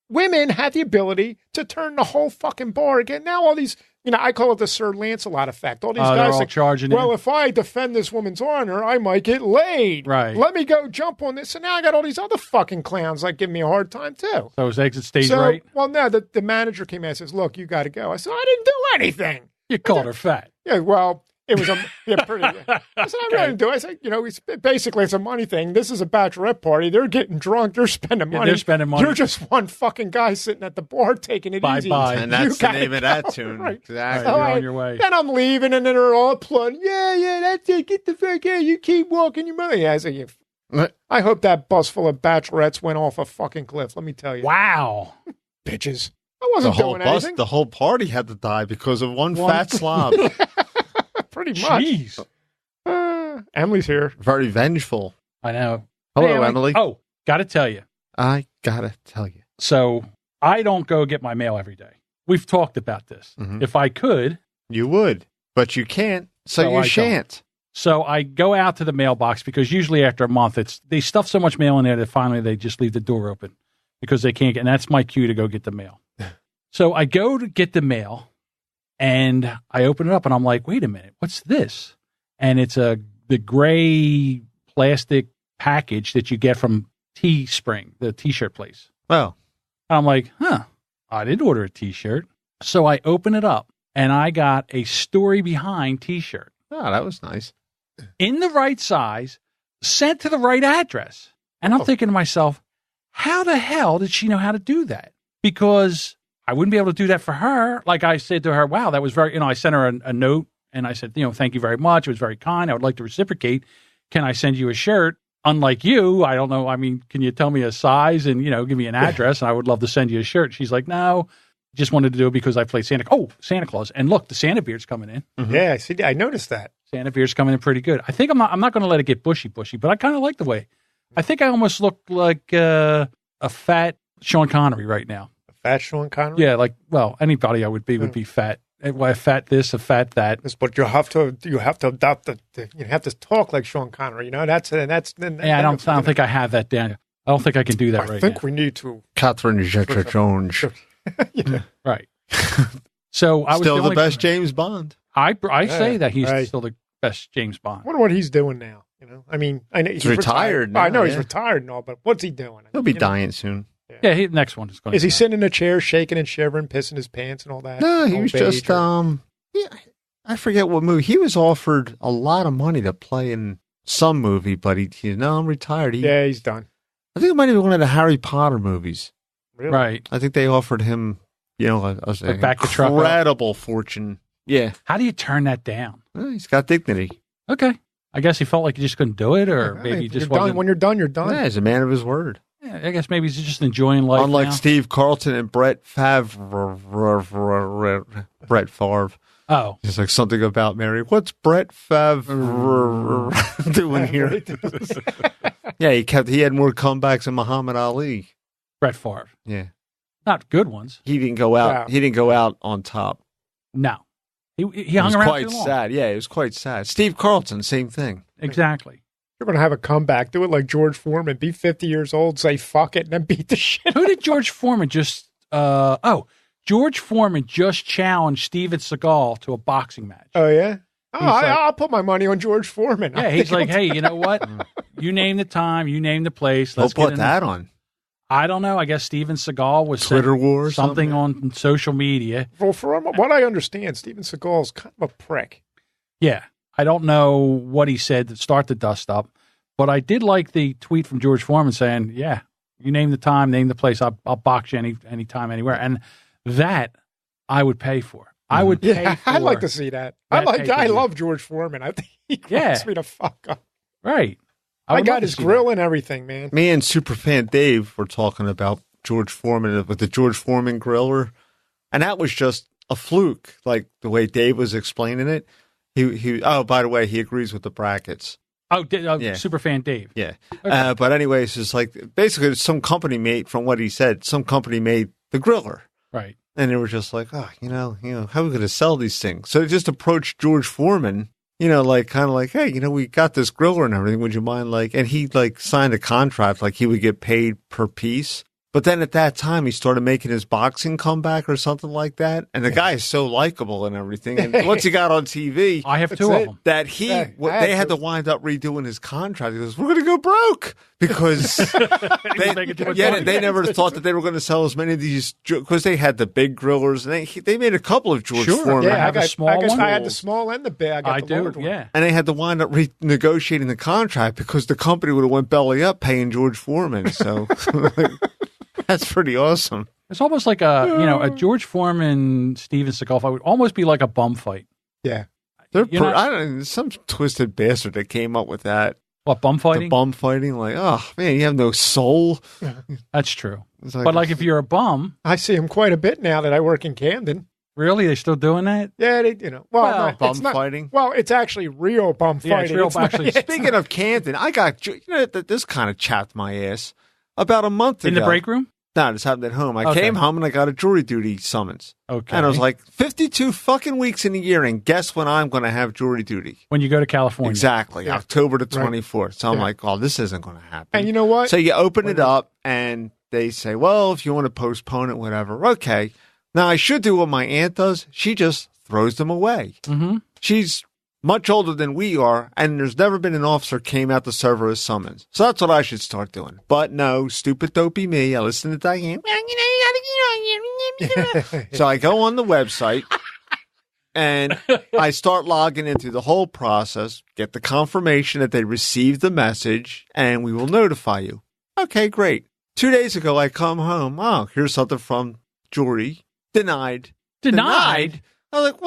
women have the ability to turn the whole fucking bar again. Now all these, I call it the Sir Lancelot effect. All these guys all like, charging well, if I defend this woman's honor, I might get laid. Right. Let me go jump on this. So now I got all these other fucking clowns like giving me a hard time too. So was exit stage right? Well, no, the manager came in and says, look, you got to go. I said, I didn't do anything. You called her fat. Yeah, well, it was pretty. I said, I really didn't do it. I said, it's a money thing. This is a bachelorette party. They're getting drunk. They're spending money. They're spending money. You're just one fucking guy sitting at the bar taking it easy. Bye. And that's the name of that tune. Right. Exactly. You're on your way. Then I'm leaving, and then they're all applauding. Yeah, that's it. Get the fuck out. You keep walking your money. Yeah, I said, I hope that bus full of bachelorettes went off a fucking cliff. Let me tell you. Wow. Bitches. I wasn't doing anything. The whole party had to die because of one fat slob. Pretty much. Jeez. Emily's here. Very vengeful. I know. Hello, Hey, Emily. Oh, got to tell you. I gotta tell you. So I don't go get my mail every day. We've talked about this. Mhm. If I could, You would, but you can't, so No, you I don't. shan't. so I go out to the mailbox because usually after a month, they stuff so much mail in there that finally they just leave the door open because they can't get. And that's my cue to go get the mail. So I go to get the mail, and I open it up, and I'm like, wait a minute, what's this? And it's the gray plastic package that you get from Teespring, the T-shirt place. Well, And I'm like, I did order a T-shirt. So I open it up, and I got a Story Behind T-shirt oh, that was nice. in the right size, sent to the right address. And I'm thinking to myself, how the hell did she know how to do that? Because I wouldn't be able to do that for her. Like I said to her, wow, that was very, I sent her a note, and I said, thank you very much. It was very kind. I would like to reciprocate. Can I send you a shirt? Unlike you, I don't know. I mean, can you tell me a size and, give me an address? And I would love to send you a shirt. She's like, no, just wanted to do it because I played Santa Claus. And look, the Santa beard's coming in. Mm-hmm. Yeah, I see. I noticed that. Santa beard's coming in pretty good. I think I'm not going to let it get bushy, but I kind of like the way. I think I almost look like a fat Sean Connery right now. A fat Sean Connery? Yeah, anybody I would be fat. A fat this, a fat that. But you have to adopt you have to talk like Sean Connery. I don't think I have that down. I don't think I can do that right now. I think we need to. Catherine Zeta-Jones. Right. So I was Still the best James Bond. I say that he's still the best James Bond. I wonder what he's doing now. I mean, I know he's retired now, I know he's retired and all, but what's he doing? He'll be dying soon. Yeah, the next one is going. Is he sitting in a chair, shaking and shivering, pissing his pants and all that? No, he was just I forget what movie. He was offered a lot of money to play in some movie, but I'm retired. He's done. I think it might have been one of the Harry Potter movies. Really? Right. I think they offered him, an incredible fortune. Yeah. How do you turn that down? Well, he's got dignity. Okay. I guess he felt like he just couldn't do it, or maybe he just wasn't. When you're done, you're done. Yeah, he's a man of his word. Yeah, I guess maybe he's just enjoying life. Unlike now. Steve Carlton and Brett Favre. Oh. It's like something about Mary. What's Brett Favre doing here? Yeah, he had more comebacks than Muhammad Ali. Brett Favre. Yeah. Not good ones. He didn't go out. Yeah. He didn't go out on top. No. He hung around quite too long. sad. Yeah, it was quite sad. Steve Carlton, same thing. Exactly. You're going to have a comeback. Do it like George Foreman. Be 50 years old, say fuck it, and then beat the shit. Who did George Foreman just... George Foreman just challenged Steven Seagal to a boxing match. Oh, yeah? I'll put my money on George Foreman. Yeah, he's like, hey, you know what? You name the time. You name the place. Let's put that on. I don't know. I guess Steven Seagal was Twitter war or something on social media. Well, from what I understand, Steven Seagal is kind of a prick. Yeah. I don't know what he said to start the dust up, but I did like the tweet from George Foreman saying, yeah, you name the time, name the place. I'll box you anytime, anywhere. And that I would pay for. I would pay for. I'd like to see that. I love George Foreman. I think he cracks me the fuck up. Right. I got his grill and everything, man. Me and Superfan Dave were talking about George Foreman with the George Foreman griller, and that was just a fluke. Like the way Dave was explaining it. He. Oh, by the way, he agrees with the brackets. Oh, Superfan Dave. Yeah. Okay. But anyways, it's like basically some company made, from what he said, some company made the griller. Right. And they were just like, how are we going to sell these things? So they just approached George Foreman, hey, we got this griller and everything. Would you mind and he signed a contract, he would get paid per piece. But then at that time, he started making his boxing comeback or something like that. And the guy is so likable and everything. And once he got on TV, I have two of them. That they had to wind up redoing his contract. He goes, we're going to go broke because they never thought that they were going to sell as many of these, because they had the big grillers and they made a couple of George Foreman. Yeah, I had the small and the big. I do, yeah. And they had to wind up renegotiating the contract because the company would have went belly up paying George Foreman. So that's pretty awesome. It's almost like a George Foreman, Steven Seagal fight would almost be like a bum fight. Yeah. Some twisted bastard that came up with that. What, bum fighting? The bum fighting, oh man, you have no soul. That's true. But if you're a bum, I see him quite a bit now that I work in Camden. Really? They still doing that? Yeah, Well, bum fighting. Well, it's actually real bum Yeah, fighting. it's real actually. Speaking of Camden, I got this kind of chapped my ass about a month ago. In the break room? No, this happened at home. I Okay. came home and I got a jury duty summons. Okay. And I was like, 52 fucking weeks in a year, and guess when I'm going to have jury duty? When you go to California. Exactly, October the Right. 24th. So I'm like, oh, this isn't going to happen. And you know what? So you open it up, and they say, well, if you want to postpone it, whatever. Okay. Now, I should do what my aunt does. She just throws them away. Mm-hmm. She's much older than we are, and there's never been an officer came out to serve her a summons. So that's what I should start doing. But no, stupid dopey me. I listen to Diane. So I go on the website, and I start logging into the whole process, get the confirmation that they received the message, and we will notify you. Okay, great. 2 days ago, I come home. Oh, here's something from jury. Denied. Denied? I was like,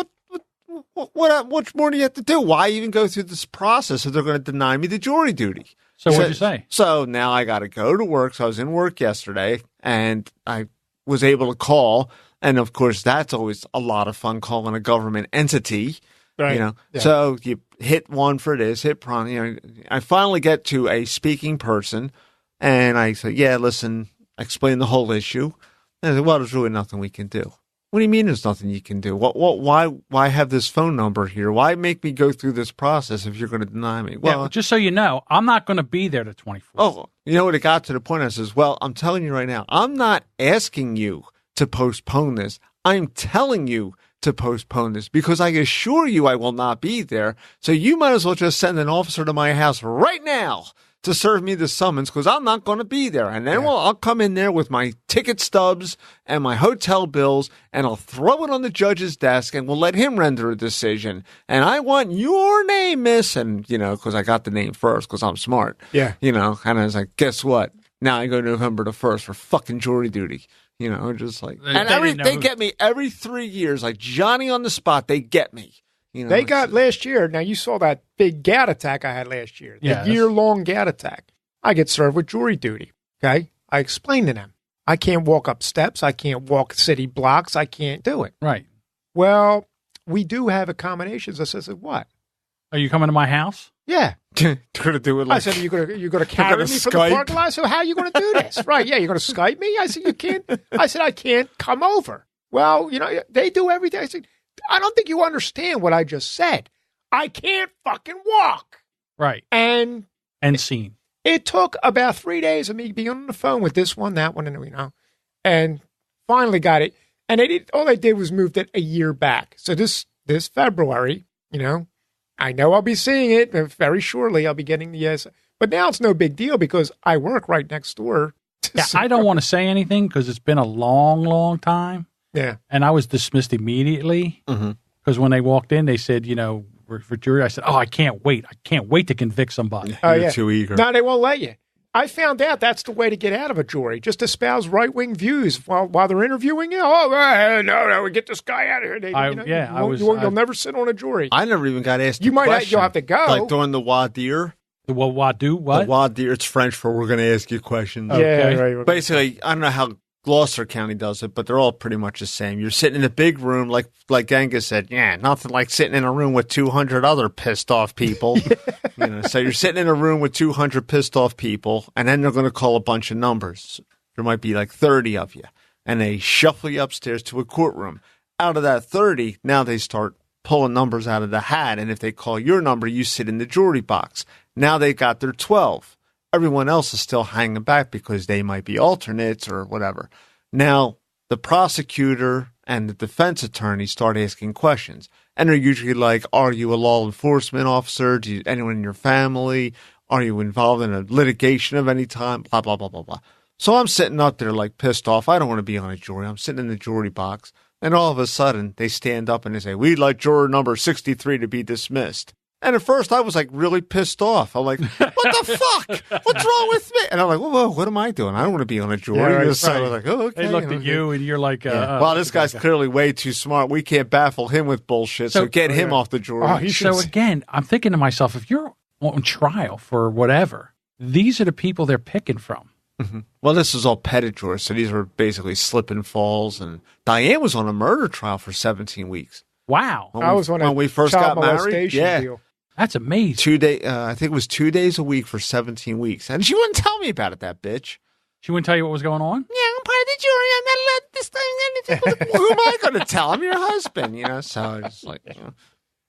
what much more do you have to do? Why even go through this process if they're going to deny me the jury duty? So what'd you say? So now I got to go to work. So I was in work yesterday, and I was able to call. And, of course, that's always a lot of fun, calling a government entity. Right. You know, Yeah. so you hit one for this, hit prom. You know, I finally get to a speaking person, and I say, "Yeah, listen," explain the whole issue. And I said, "Well, there's really nothing we can do." What do you mean there's nothing you can do? Why have this phone number here? Why make me go through this process if you're going to deny me? Well, just so you know, I'm not going to be there the 24th. Oh, you know what? It got to the point. I says, well, I'm telling you right now, I'm not asking you to postpone this. I'm telling you to postpone this because I assure you I will not be there. So you might as well just send an officer to my house right now to serve me the summons because I'm not going to be there. And then I'll come in there with my ticket stubs and my hotel bills, and I'll throw it on the judge's desk, and we'll let him render a decision. And I want your name, miss. And, because I got the name first because I'm smart. Yeah. And I was like, guess what? Now I go November the 1st for fucking jury duty. Just like, they get me every 3 years, like Johnny on the spot. They get me. They got last year. Now, you saw that big GAD attack I had last year. The year-long GAD attack. I get served with jury duty. Okay? I explained to them. I can't walk up steps. I can't walk city blocks. I can't do it. Right. Well, we do have accommodations. I said, what? Are you coming to my house? Yeah. They're going to do it like... I said, you're going to carry me from the parking lot? So how are you going to do this? Right, yeah, you're going to Skype me? I said, you can't. I said, I can't come over. Well, they do everything. I said, I don't think you understand what I just said. I can't fucking walk. Right. And seen. It took about 3 days of me being on the phone with this one, that one, and finally got it. And all they did was moved it a year back. So this February, I know I'll be seeing it very shortly. I'll be getting the yes. But now it's no big deal because I work right next door. Yeah, I don't want to say anything because it's been a long, long time. Yeah. And I was dismissed immediately because when they walked in, they said, for jury. I said, I can't wait. I can't wait to convict somebody. You're too eager. No, they won't let you. I found out that's the way to get out of a jury. Just espouse right-wing views while they're interviewing you. Oh, no, we get this guy out of here. You'll never sit on a jury. I never even got asked you'll have to go. Like during the voir dire. The what? The voir dire, it's French for we're going to ask you questions. Okay. Yeah, right. Basically, I don't know how Gloucester County does it, but they're all pretty much the same. You're sitting in a big room, like Angus said, nothing like sitting in a room with 200 other pissed off people. So you're sitting in a room with 200 pissed off people, and then they're going to call a bunch of numbers. There might be like 30 of you, and they shuffle you upstairs to a courtroom. Out of that 30, now they start pulling numbers out of the hat, and if they call your number, you sit in the jury box. Now they got their 12. Everyone else is still hanging back because they might be alternates or whatever. Now, the prosecutor and the defense attorney start asking questions. And they're usually like, are you a law enforcement officer? Do you, anyone in your family? Are you involved in a litigation of any time? Blah, blah, blah, blah, blah. So I'm sitting up there like pissed off. I don't want to be on a jury. I'm sitting in the jury box. And all of a sudden, they stand up and they say, we'd like juror number 63 to be dismissed. And at first, I was like really pissed off. I'm like, what the fuck? What's wrong with me? And I'm like, whoa, what am I doing? I don't want to be on a jury. Yeah, right, So I was like, oh, okay. They looked at you and you're like, well, this guy's clearly way too smart. We can't baffle him with bullshit. So get him off the jury. So again, I'm thinking to myself, if you're on trial for whatever, these are the people they're picking from. Mm-hmm. Well, this is all pedigree, so these were basically slip and falls. And Diane was on a murder trial for 17 weeks. Wow. When we first got married. Yeah. Deal. That's amazing. 2 day, I think it was 2 days a week for 17 weeks. And she wouldn't tell me about it, that bitch. She wouldn't tell you what was going on? Yeah, I'm part of the jury. I'm not allowed this thing. Who am I going to tell? I'm your husband, So it's like,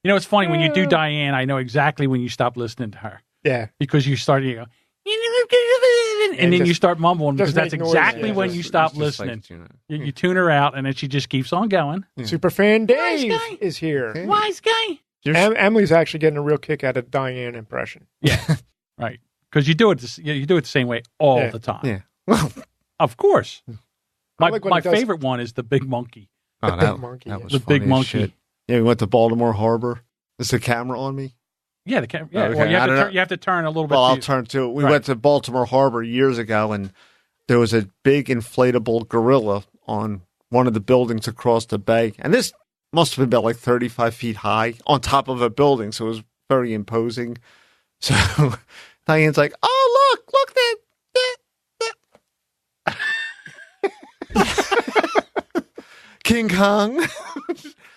it's funny. When you do Diane, I know exactly when you stop listening to her. Yeah. Because you start, and then you start mumbling because that's exactly when you stop listening. You tune her out, and then she just keeps on going. Yeah. Superfan Dave is here. Okay. Wise guy. Emily's actually getting a real kick out of Diane impression. Yeah, right. Because you do it the same way all the time. Yeah. Of course. Like my favorite one is the big monkey. The big monkey. That was the big monkey. Shit. Yeah, we went to Baltimore Harbor. Is the camera on me? Yeah, the camera. Yeah, okay. Well, you have to turn a little bit. Well, I'll turn to it. We went to Baltimore Harbor years ago, and there was a big inflatable gorilla on one of the buildings across the bay. And this must have been about like 35 feet high on top of a building, so it was very imposing. So Diane's like, "Oh, look that." King Kong.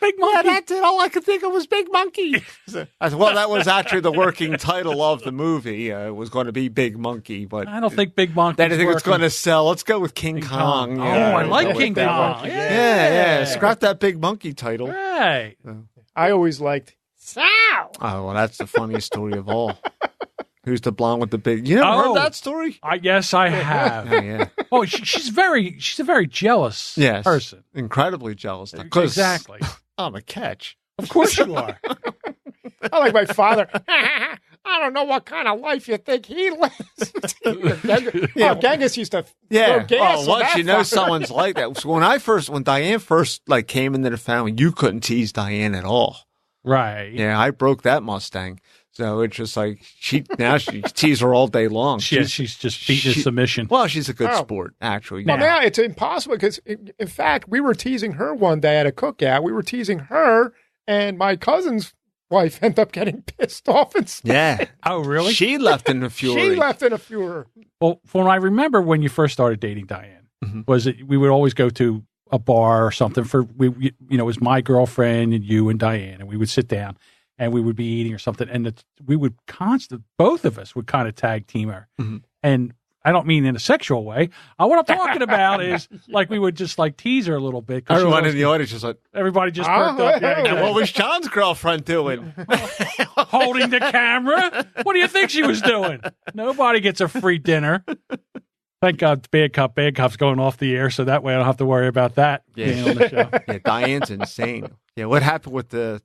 Big monkey. Yeah, that's it. All I could think of was Big Monkey. I said, well, that was actually the working title of the movie. It was going to be Big Monkey, but I don't think Big Monkey. I think it's going to sell. Let's go with King Kong. Oh, I like King Kong. Yeah. Scrap that Big Monkey title. Right. I always liked Sal. Oh, well, that's the funniest story of all. Who's the blonde with the big? You never heard that story? Yes, I have. Yeah. Oh, she's a very jealous person. Incredibly jealous. Exactly. I'm a catch. Of course you are. I like my father. I don't know what kind of life you think he lives. Genghis used to throw gas. Oh, once you know someone's like that. So when Diane first came into the family, you couldn't tease Diane at all. Right. Yeah, I broke that Mustang. So it's just like she tease her all day long. She's just beating a submission. Well, she's a good sport, actually. Well, now it's impossible because, in fact, we were teasing her one day at a cookout. We were teasing her, and my cousin's wife ended up getting pissed off instead. Yeah. Oh, really? She left in a fury. Well, from I remember when you first started dating Diane, was it we would always go to a bar or something it was my girlfriend and you and Diane, and we would sit down. And we would be eating or something, and we would both of us would kind of tag team her. Mm-hmm. And I don't mean in a sexual way. What I'm talking about is like we would just like tease her a little bit. Everyone in the audience just like everybody just perked up. Yeah, exactly. And what was John's girlfriend doing? Holding the camera. What do you think she was doing? Nobody gets a free dinner. Thank God, Bad Cop's going off the air, so that way I don't have to worry about that being on the show. Yeah, Diane's insane. Yeah, what happened with that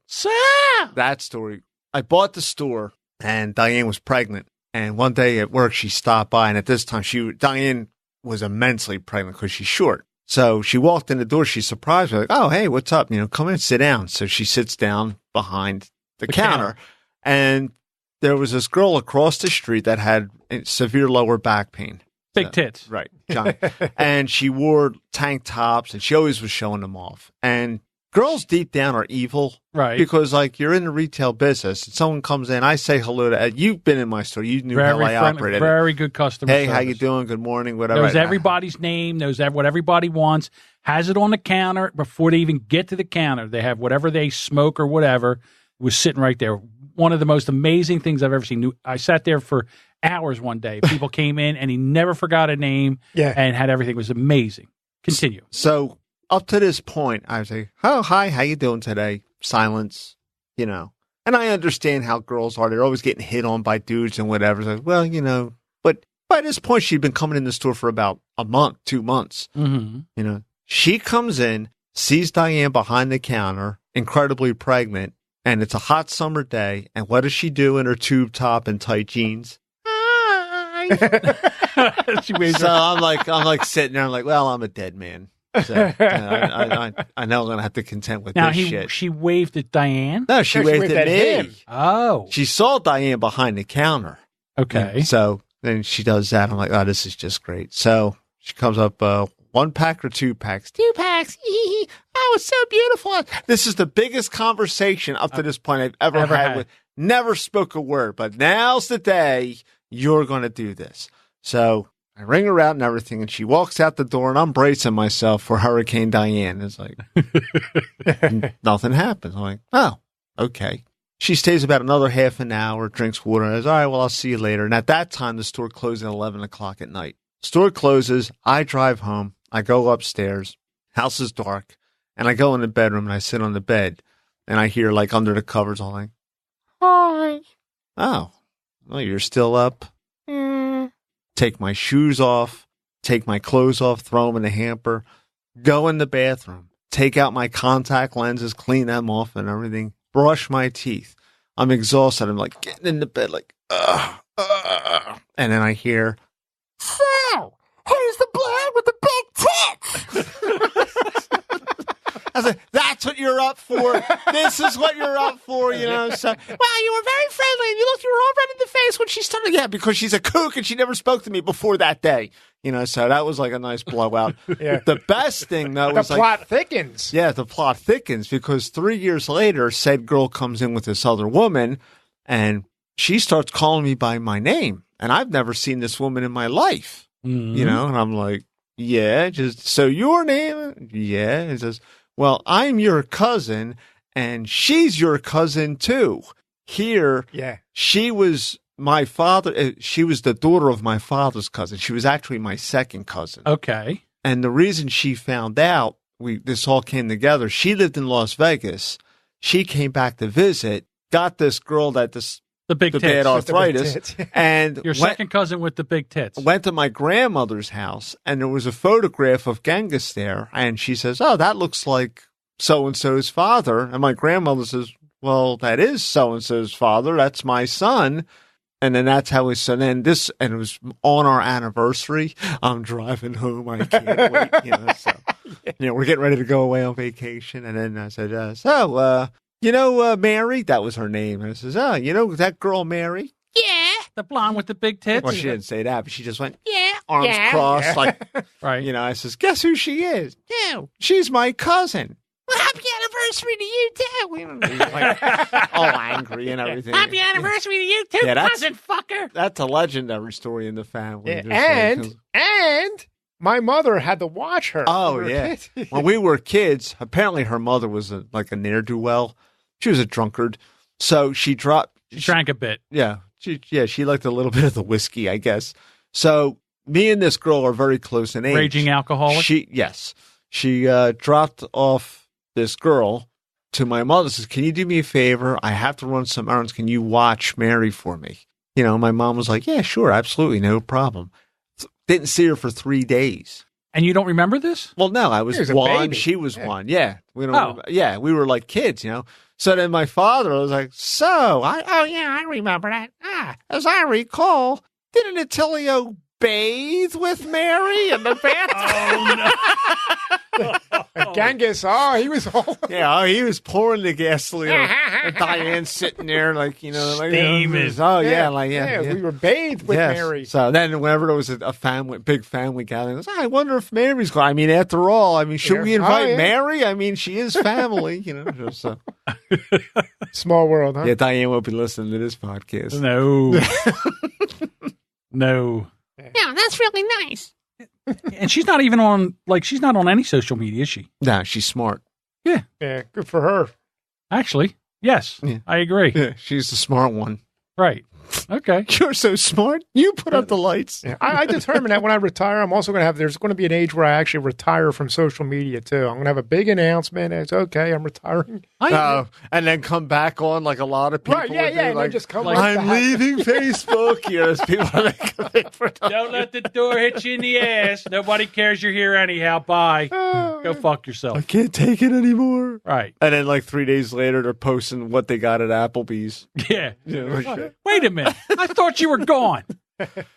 story? I bought the store, and Diane was pregnant. And one day at work, she stopped by, and at this time, Diane was immensely pregnant because she's short. So she walked in the door. She surprised me, like, "Oh, hey, what's up? Come in, sit down." So she sits down behind the counter, and there was this girl across the street that had severe lower back pain. Big tits. Right. Johnny. And she wore tank tops, and she always was showing them off. And girls deep down are evil. Right. Because, you're in the retail business, and someone comes in, I say hello to Ed. You've been in my store. You knew how I operated. Very good customer service. Hey, how you doing? Good morning, whatever. Knows everybody's name, knows what everybody wants, has it on the counter. Before they even get to the counter, they have whatever they smoke or whatever. It was sitting right there. One of the most amazing things I've ever seen. I sat there for hours one day. People came in, and he never forgot a name and had everything. It was amazing. Continue. So up to this point, I was like, "Oh, hi, how you doing today?" Silence, And I understand how girls are. They're always getting hit on by dudes and whatever. So, well, but by this point, she'd been coming in the store for about a month, 2 months. Mm-hmm. She comes in, sees Diane behind the counter, incredibly pregnant, and it's a hot summer day. And what does she do in her tube top and tight jeans? So I'm like sitting there. I'm like, well, I'm a dead man. So I know I'm gonna have to contend with this shit. She waved at Diane. No, she waved at me. Him. Oh, she saw Diane behind the counter. Okay. So then she does that. I'm like, oh, this is just great. So she comes up, 1 pack or 2 packs? 2 packs. Oh, it's so beautiful. This is the biggest conversation up to this point I've ever had. Never spoke a word, but now's the day you're going to do this. So I ring her out and everything, and she walks out the door, and I'm bracing myself for Hurricane Diane. It's like, nothing happens. I'm like, oh, okay. She stays about another half an hour, drinks water, and I says, all right, well, I'll see you later. And at that time, the store closed at 11 o'clock at night. Store closes. I drive home. I go upstairs. House is dark. And I go in the bedroom, and I sit on the bed. And I hear, like, under the covers, all like, hi. Oh, well, you're still up? Take my shoes off, take my clothes off, throw them in the hamper, go in the bathroom, take out my contact lenses, clean them off and everything, brush my teeth. I'm exhausted. I'm like getting in the bed like, and then I hear, so, who's the blonde with the big tits? I was like, that's what you're up for. This is what you're up for, you know. So, well, you were very friendly, and you were all red in the face when she started. Yeah, because she's a kook, and she never spoke to me before that day, you know. So that was like a nice blowout. Yeah. The best thing though was the plot thickens. Yeah, the plot thickens because 3 years later, said girl comes in with this other woman, and she starts calling me by my name, and I've never seen this woman in my life, you know. And I'm like, yeah, just so your name, yeah, it says. Well, I'm your cousin, and she's your cousin, too. Here, she was my father. She was the daughter of my father's cousin. She was actually my second cousin. Okay. And the reason she found out, this all came together, she lived in Las Vegas. She came back to visit, got this girl that the bad arthritis, and your second cousin with the big tits went to my grandmother's house, and there was a photograph of Genghis there, and she says, "Oh, that looks like so and so's father." And my grandmother says, "Well, that is so and so's father. That's my son." And then that's how his son. And it was on our anniversary. I'm driving home. I can't wait. You know, so we're getting ready to go away on vacation, and then I said, you know, Mary, that was her name. And I says, oh, you know that girl, Mary? Yeah. The blonde with the big tits? Well, she didn't say that, but she just went, arms crossed, like, right. You know, I says, guess who she is? Who? She's my cousin. Well, happy anniversary to you, too. Like, all angry and everything. Happy anniversary to you, too, cousin fucker. That's a legendary story in the family. Yeah, and my mother had to watch her. Oh, yeah. When we were kids, apparently her mother was like a ne'er-do-well. She was a drunkard. So she drank a bit. Yeah. She liked a little bit of the whiskey, I guess. So me and this girl are very close in age. Raging alcoholic? She dropped off this girl to my mother. Says, can you do me a favor? I have to run some errands. Can you watch Mary for me? You know, my mom was like, yeah, sure. Absolutely. No problem. Didn't see her for 3 days. And you don't remember this? Well, no, I was one. She was one. Yeah. We were like kids, you know. So then my father was like, I remember that. As I recall, didn't Attilio bathe with Mary in the bathroom? Genghis, he was all... Yeah, he was pouring the gasoline. And Diane's sitting there like, you know. Like, steaming. We were bathed with Mary. So then whenever there was a big family gathering, I wonder if Mary's going. I mean, after all, should we invite Mary? I mean, she is family, you know. So. Small world, huh? Yeah, Diane won't be listening to this podcast. No. No. Yeah, that's really nice. And she's not even on, she's not on any social media, is she? No, she's smart. Yeah. Yeah, good for her. Actually, yes, I agree. Yeah, she's the smart one. Right. Okay. You're so smart. You put up the lights. Yeah. I determined that when I retire, I'm also going to have, there's going to be an age where I actually retire from social media too. I'm going to have a big announcement. It's okay. I'm retiring. And then come back on like a lot of people. Right, yeah. Like, just come I'm leaving Facebook. You know, people don't let the door hit you in the ass. Nobody cares you're here anyhow. Bye. Go fuck yourself. I can't take it anymore. Right. And then like 3 days later, they're posting what they got at Applebee's. Yeah. Wait a minute. I thought you were gone. What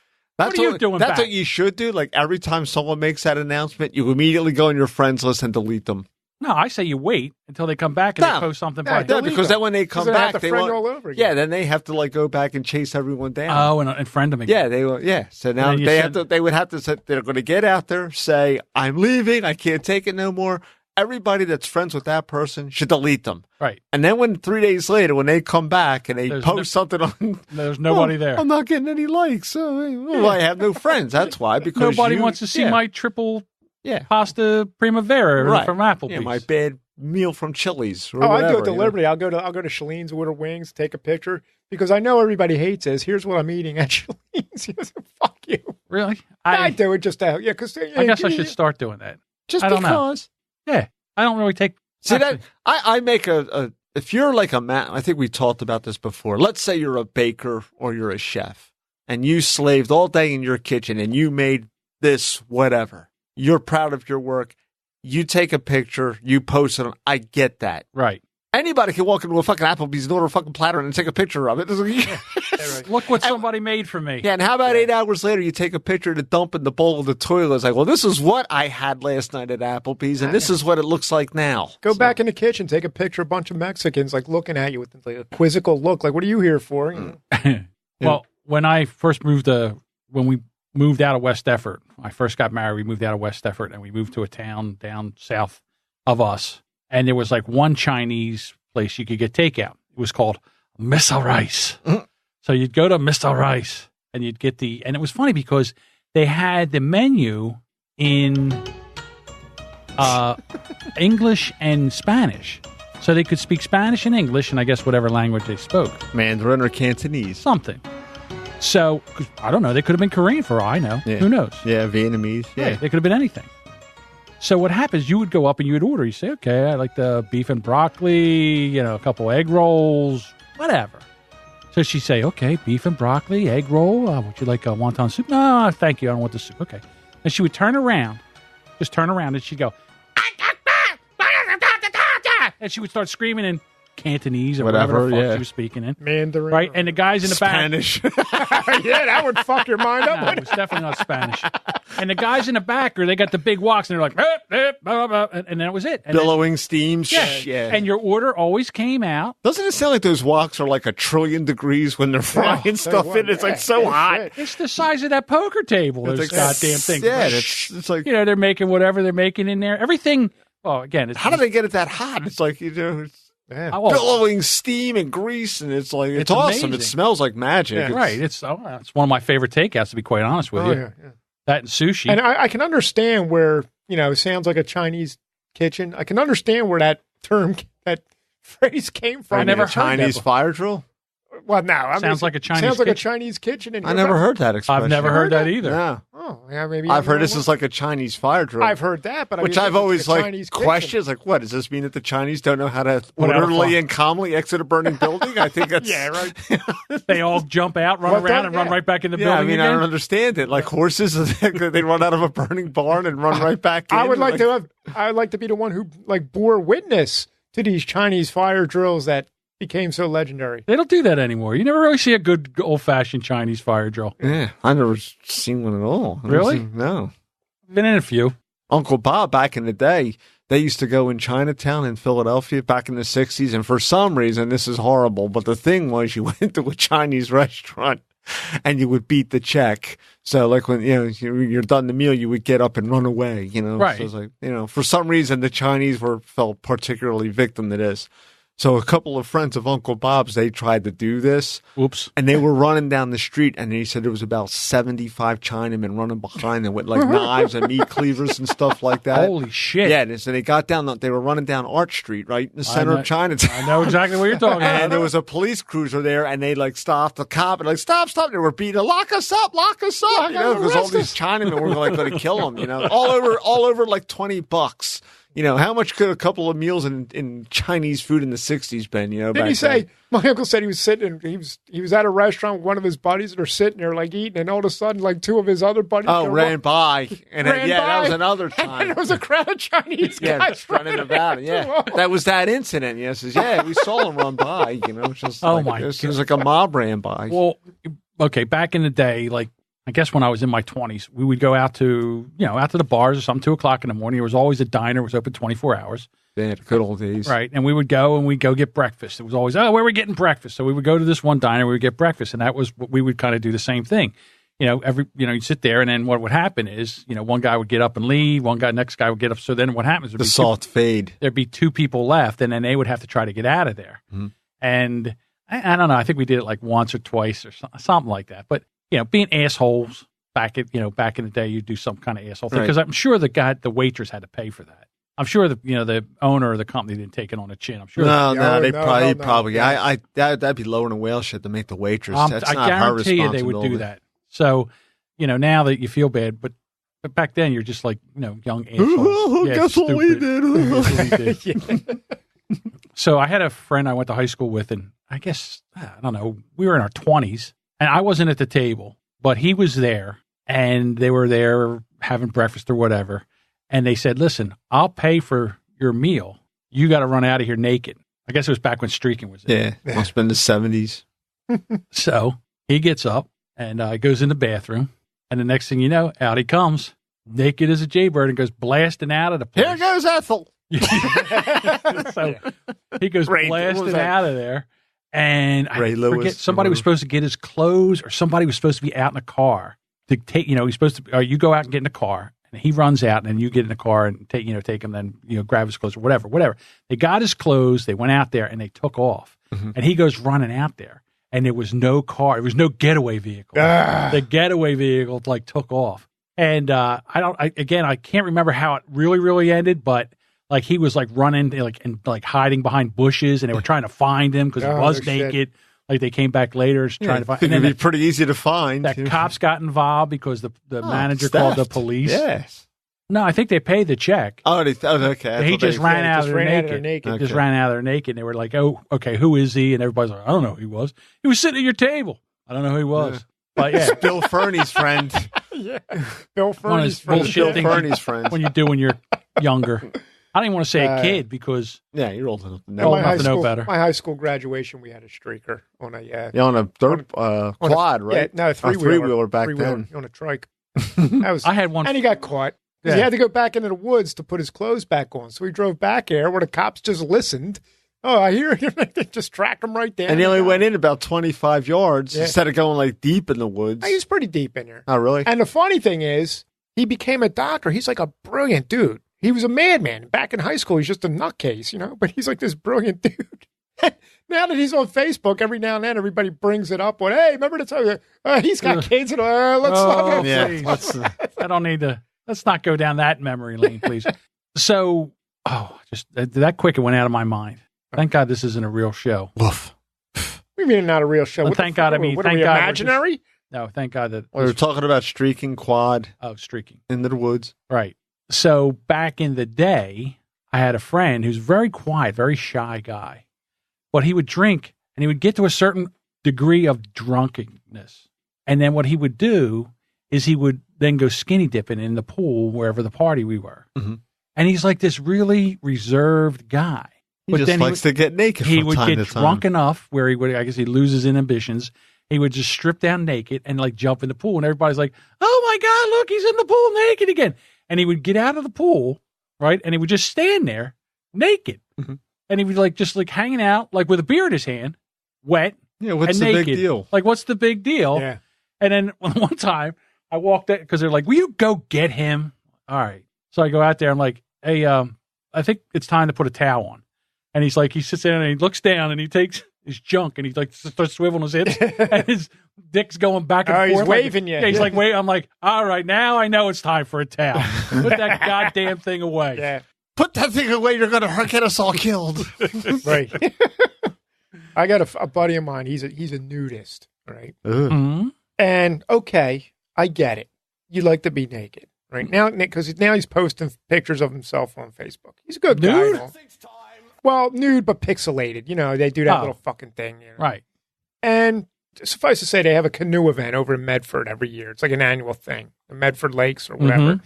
are you doing That's back? what you should do. Like every time someone makes that announcement, you immediately go on your friends list and delete them. No, I say you wait until they come back and they post something. Because then when they come back, they want all over again. Yeah, then they have to go back and chase everyone down. Oh, and friend them again. Yeah, they will. Yeah, so now they would have to say they're going to get out there, say I'm leaving, I can't take it no more, everybody that's friends with that person should delete them. Right. And then when 3 days later, when they come back and they post something on, there's nobody there. I'm not getting any likes. Well, I have no friends. That's why. Because nobody wants to see my triple pasta primavera from Applebee's. Yeah, my bad meal from Chili's. Or I do it deliberately. I'll go to Slings, order wings, take a picture because I know everybody hates this. Here's what I'm eating at Slings. Fuck you. Really? I do it just to because I guess I should start doing that. Just I don't because. Know. Yeah, I don't really take. See that I make a if you're like a man, I think we talked about this before. Let's say you're a baker or you're a chef, and you slaved all day in your kitchen and you made this whatever. You're proud of your work. You take a picture, you post it. I get that. Right. Anybody can walk into a fucking Applebee's and order a fucking platter and take a picture of it. Look what somebody made for me. Yeah, and how about 8 hours later, you take a picture of the dump in the bowl of the toilet. It's like, well, this is what I had last night at Applebee's, and this is what it looks like now. Go back in the kitchen, take a picture of a bunch of Mexicans, like, looking at you with like a quizzical look. Like, what are you here for? You know? Well, when I first moved when we moved out of West Effort, I first got married, we moved out of West Effort, and we moved to a town down south of us. And there was like one Chinese place you could get takeout. It was called Mr. Rice. So you'd go to Mr. Rice and you'd get and it was funny because they had the menu in English and Spanish. So they could speak Spanish and English and I guess whatever language they spoke. Mandarin or Cantonese. Something. So, I don't know. They could have been Korean for all I know. Yeah. Who knows? Yeah, Vietnamese. Yeah. Right. They could have been anything. So what happens, you would go up and you would order. You say, okay, I like the beef and broccoli, a couple egg rolls, whatever. So she'd say, okay, beef and broccoli, egg roll. Would you like a wonton soup? No, thank you. I don't want the soup. Okay. And she would turn around, and she'd go, and she would start screaming in Cantonese or whatever the fuck she was speaking in. Mandarin. Right? And the guys in the Spanish. back. Yeah, that would fuck your mind up. No, it was definitely not Spanish. And the guys in the back, they got the big woks, and they're like, blah, blah, blah, and that was it. And billowing steams. Yeah. And your order always came out. Doesn't it sound like those woks are like 1 trillion degrees when they're frying stuff in? It's like so hot. Shit. It's the size of that poker table, those goddamn things. Yeah, it's like... they're making whatever they're making in there. Everything, again... How do they get it that hot? It's like, billowing steam and grease, and it's like it's awesome. Amazing. It smells like magic. Yeah, right. It's one of my favorite takeouts, to be quite honest with you. Yeah. That and sushi. And I can understand where it sounds like a Chinese kitchen. I can understand where that phrase came from. I never heard Chinese that fire drill. Well, no, sounds like a Chinese. Sounds like kitchen. a Chinese kitchen. I never heard that expression. I've never heard that either. Yeah. Oh, yeah, maybe. I've heard this is like a Chinese fire drill. I've heard that, but which I've always questioned. Like, what does this mean that the Chinese don't know how to orderly and calmly exit a burning building? I think that's right. They all jump out, run around, and run right back in the building. I mean, again? I don't understand it. Like horses, they run out of a burning barn and run right back in. I would like to be the one who bore witness to these Chinese fire drills that became so legendary. They don't do that anymore. You never really see a good old-fashioned Chinese fire drill. Yeah, I've never seen one at all. Really? No. Been in a few. Uncle Bob, back in the day, they used to go in Chinatown in Philadelphia back in the 60s, and for some reason, this is horrible, but the thing was you went to a Chinese restaurant and you would beat the check. So like when you're done the meal, you would get up and run away, Right. So it's like, for some reason, the Chinese fell particularly victim to this. So a couple of friends of Uncle Bob's, they tried to do this. Oops. And they were running down the street, and he said there was about 75 Chinamen running behind them with like knives and meat cleavers and stuff like that. Holy shit. Yeah, so they got down, they were running down Arch Street, right in the center of Chinatown. I know exactly what you're talking about. And there was a police cruiser there, and they stopped the cop and stop. They were beating, lock us up. Because all these Chinamen were going to kill them, all over like $20. How much could a couple of meals in Chinese food in the 60s been, Didn't he say, my uncle said he was sitting, he was at a restaurant with one of his buddies that are sitting there eating, and all of a sudden two of his other buddies ran by. And then, that was another time. And there was a crowd of Chinese guys running about. Yeah, that was that incident. He says, we saw him run by, just it was like a mob ran by. Well, okay, back in the day, I guess when I was in my 20s, we would go out to the bars or something, 2 o'clock in the morning. There was always a diner. It was open 24 hours. Yeah, the good old days. Right. And we would go get breakfast. It was always, where are we getting breakfast? So we would go to this one diner, we would get breakfast. And that was what we would kind of do the same thing. you sit there, and then what would happen is, one guy would get up and leave, next guy would get up. So then what happens? The salt fade. There'd be two people left, and then they would have to try to get out of there. Mm-hmm. And I don't know. I think we did it like once or twice or something like that. But being assholes back in the day, you do some kind of asshole thing because I'm sure the waitress had to pay for that. I'm sure the owner of the company didn't take it on the chin. I'm sure. They probably. That'd be lower than whale shit to make the waitress. That's I not her guarantee you they would do that. So, now that you feel bad, but back then you're just like, young assholes. Guess what we did. So I had a friend I went to high school with, and I guess, I don't know, we were in our 20s, and I wasn't at the table, but he was there, and they were there having breakfast or whatever, and they said, listen, I'll pay for your meal. You got to run out of here naked. I guess it was back when streaking was in. Yeah, must have been the 70s. So he gets up and goes in the bathroom, and the next thing you know, out he comes, naked as a jaybird, and goes blasting out of the place. Here goes Ethel. So he goes blasting out of there, and I forget, somebody was supposed to get his clothes, or somebody was supposed to be out in the car to take. He's supposed to. You go out and get in the car, and he runs out, and then you get in the car and take him, then grab his clothes or whatever. They got his clothes, they went out there, and they took off, and he goes running out there, and there was no car, there was no getaway vehicle. The getaway vehicle took off, and I can't remember how it really ended, but. Like he was running and hiding behind bushes, and they were trying to find him because he was naked. Shit. Like they came back later trying to find him. It'd be pretty easy to find. That cops got involved because the manager called the police. Yes. No, I think they paid the check. Oh, okay. He just ran out of there naked. Just ran out of there naked. They were like, "Oh, okay, who is he?" And everybody's like, "I don't know who he was. He was sitting at your table. I don't know who he was." Yeah. But yeah, Bill Fernie's friend. Yeah, Bill Fernie's friend. Bill Fernie's friend. When you do when you're younger. I don't even want to say a kid because you're old enough to know better. My high school graduation, we had a streaker on a on a dirt quad, right? Yeah, no, three-wheeler back then on a trike. I had one, and he got caught. Yeah. He had to go back into the woods to put his clothes back on. So he drove back there where the cops just listened. Oh, I hear you. They just tracked him right down. And he only went in about 25 yards instead of going deep in the woods. He was pretty deep in there. Oh, really? And the funny thing is, he became a doctor. He's like a brilliant dude. He was a madman. Back in high school, he's just a nutcase, but he's like this brilliant dude. Now that he's on Facebook, every now and then, everybody brings it up. Hey, remember to tell you, he's got kids. And let's I don't need to. Let's not go down that memory lane, please. So, just that quick, it went out of my mind. Thank God this isn't a real show. Woof. We mean not a real show. Well, thank God. What are we, imaginary? No, thank God that we're talking about streaking quad. Oh, streaking into the woods, right? So back in the day, I had a friend who's very quiet, very shy guy, but he would drink and he would get to a certain degree of drunkenness. And then what he would do is he would then go skinny dipping in the pool, wherever the party we were. Mm-hmm. And he's like this really reserved guy. He just likes to get naked. He would get drunk enough where he would, I guess he loses inhibitions. He would just strip down naked and jump in the pool. And everybody's like, oh my God, look, he's in the pool naked again. And he would get out of the pool, right? And he would just stand there naked. Mm-hmm. And he would just hanging out, with a beer in his hand, wet. Yeah, what's the naked. big deal? What's the big deal? Yeah. And then one time I walked out because they're like, will you go get him? All right. So I go out there. I'm like, hey, I think it's time to put a towel on. And he's like, he sits down and he looks down and he takes his junk and he starts swiveling his hips and his dick's going back and forth. He's waving you. Yeah, he's like, wait. I'm like, all right, now I know it's time for a towel. Put that goddamn thing away. Yeah. Put that thing away. You're going to get us all killed. Right. I got a buddy of mine. He's a nudist, right? Mm-hmm. And okay, I get it. You like to be naked, right? Now, because now he's posting pictures of himself on Facebook. He's a good guy. Well, nude but pixelated. They do that little fucking thing. Right. And suffice to say, they have a canoe event over in Medford every year. It's like an annual thing, the Medford Lakes or whatever. Mm-hmm.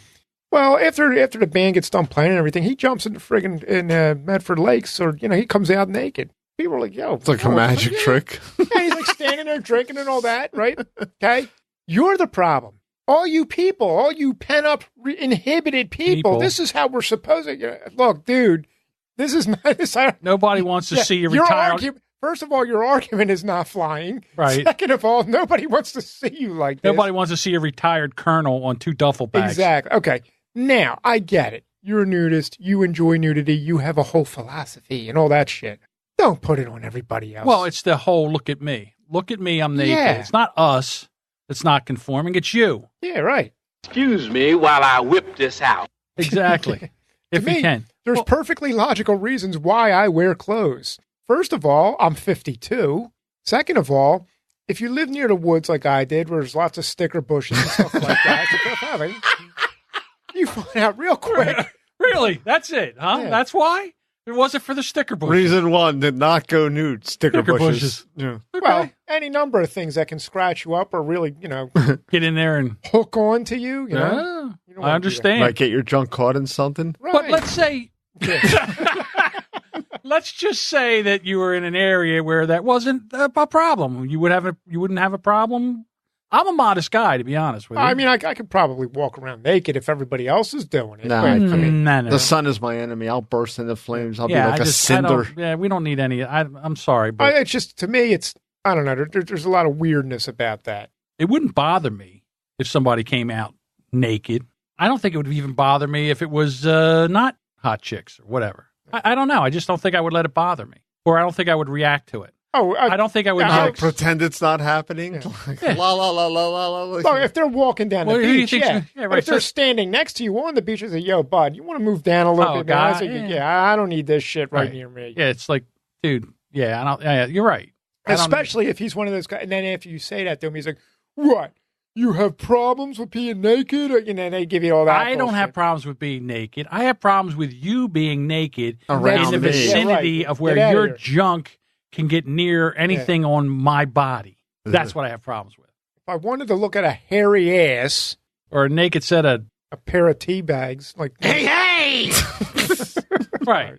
Well, after the band gets done playing and everything, he jumps into friggin' in Medford Lakes, or he comes out naked. People are like, "Yo, it's like a magic trick." Yeah, he's standing there drinking and all that, right? Okay, you're the problem. All you people, all you pent up, inhibited people. This is how we're supposed to look, dude. This is not. Nobody wants to see you retire. First of all, your argument is not flying. Right. Second of all, nobody wants to see you like this. Nobody wants to see a retired colonel on 2 duffel bags. Exactly. Okay. Now, I get it. You're a nudist. You enjoy nudity. You have a whole philosophy and all that shit. Don't put it on everybody else. Well, it's the whole look at me. Look at me, I'm naked. Yeah. It's not us that's not conforming. It's you. Yeah, right. Excuse me while I whip this out. Exactly. If To you me, can. There's perfectly logical reasons why I wear clothes. First of all, I'm 52. Second of all, if you live near the woods like I did, where there's lots of sticker bushes and stuff like that, you find out real quick. Really? That's it, huh? Yeah. That's why? It wasn't for the sticker bushes. Reason 1, did not go nude. Sticker bushes. Yeah. Okay. Well, any number of things that can scratch you up or really, Get in there and... hook on to you, You Ah, don't wanna do I understand. Might get your junk caught in something. Right. But let's say... Let's just say that you were in an area where that wasn't a problem. You wouldn't have a problem. I'm a modest guy, to be honest with you. I mean, I could probably walk around naked if everybody else is doing it. No, but, no. The sun is my enemy. I'll burst into flames. I'll be like a cinder. We don't need any. I'm sorry, but it's just, to me, I don't know. There's a lot of weirdness about that. it wouldn't bother me if somebody came out naked. I don't think it would even bother me if it was not hot chicks or whatever. I don't know. I just don't think I would let it bother me, or I don't think I would react to it. Oh, I don't think I would. Pretend it's not happening. Yeah. Like, Yeah. la la la la la la. Well, if they're walking down the Well, who do you beach, think's yeah. gonna- yeah, But right, if they're so- standing next to you on the beach, they say, "Yo, bud, you want to move down a little Oh, bit?" Man? I God, say, yeah. I don't need this shit right near me. Yeah, it's like, dude. Yeah, I don't. Yeah, you're right. Especially if he's one of those guys. And then after you say that to him, he's like, "What? You have problems with being naked?" Or, they give you all that. I don't have problems with being naked. I have problems with you being naked Around in the me. vicinity Yeah, right. of where Get outta your here. junk can get near anything on my body. That's what I have problems with. If I wanted to look at a hairy ass, Or a naked set of a pair of tea bags, like Hey! right.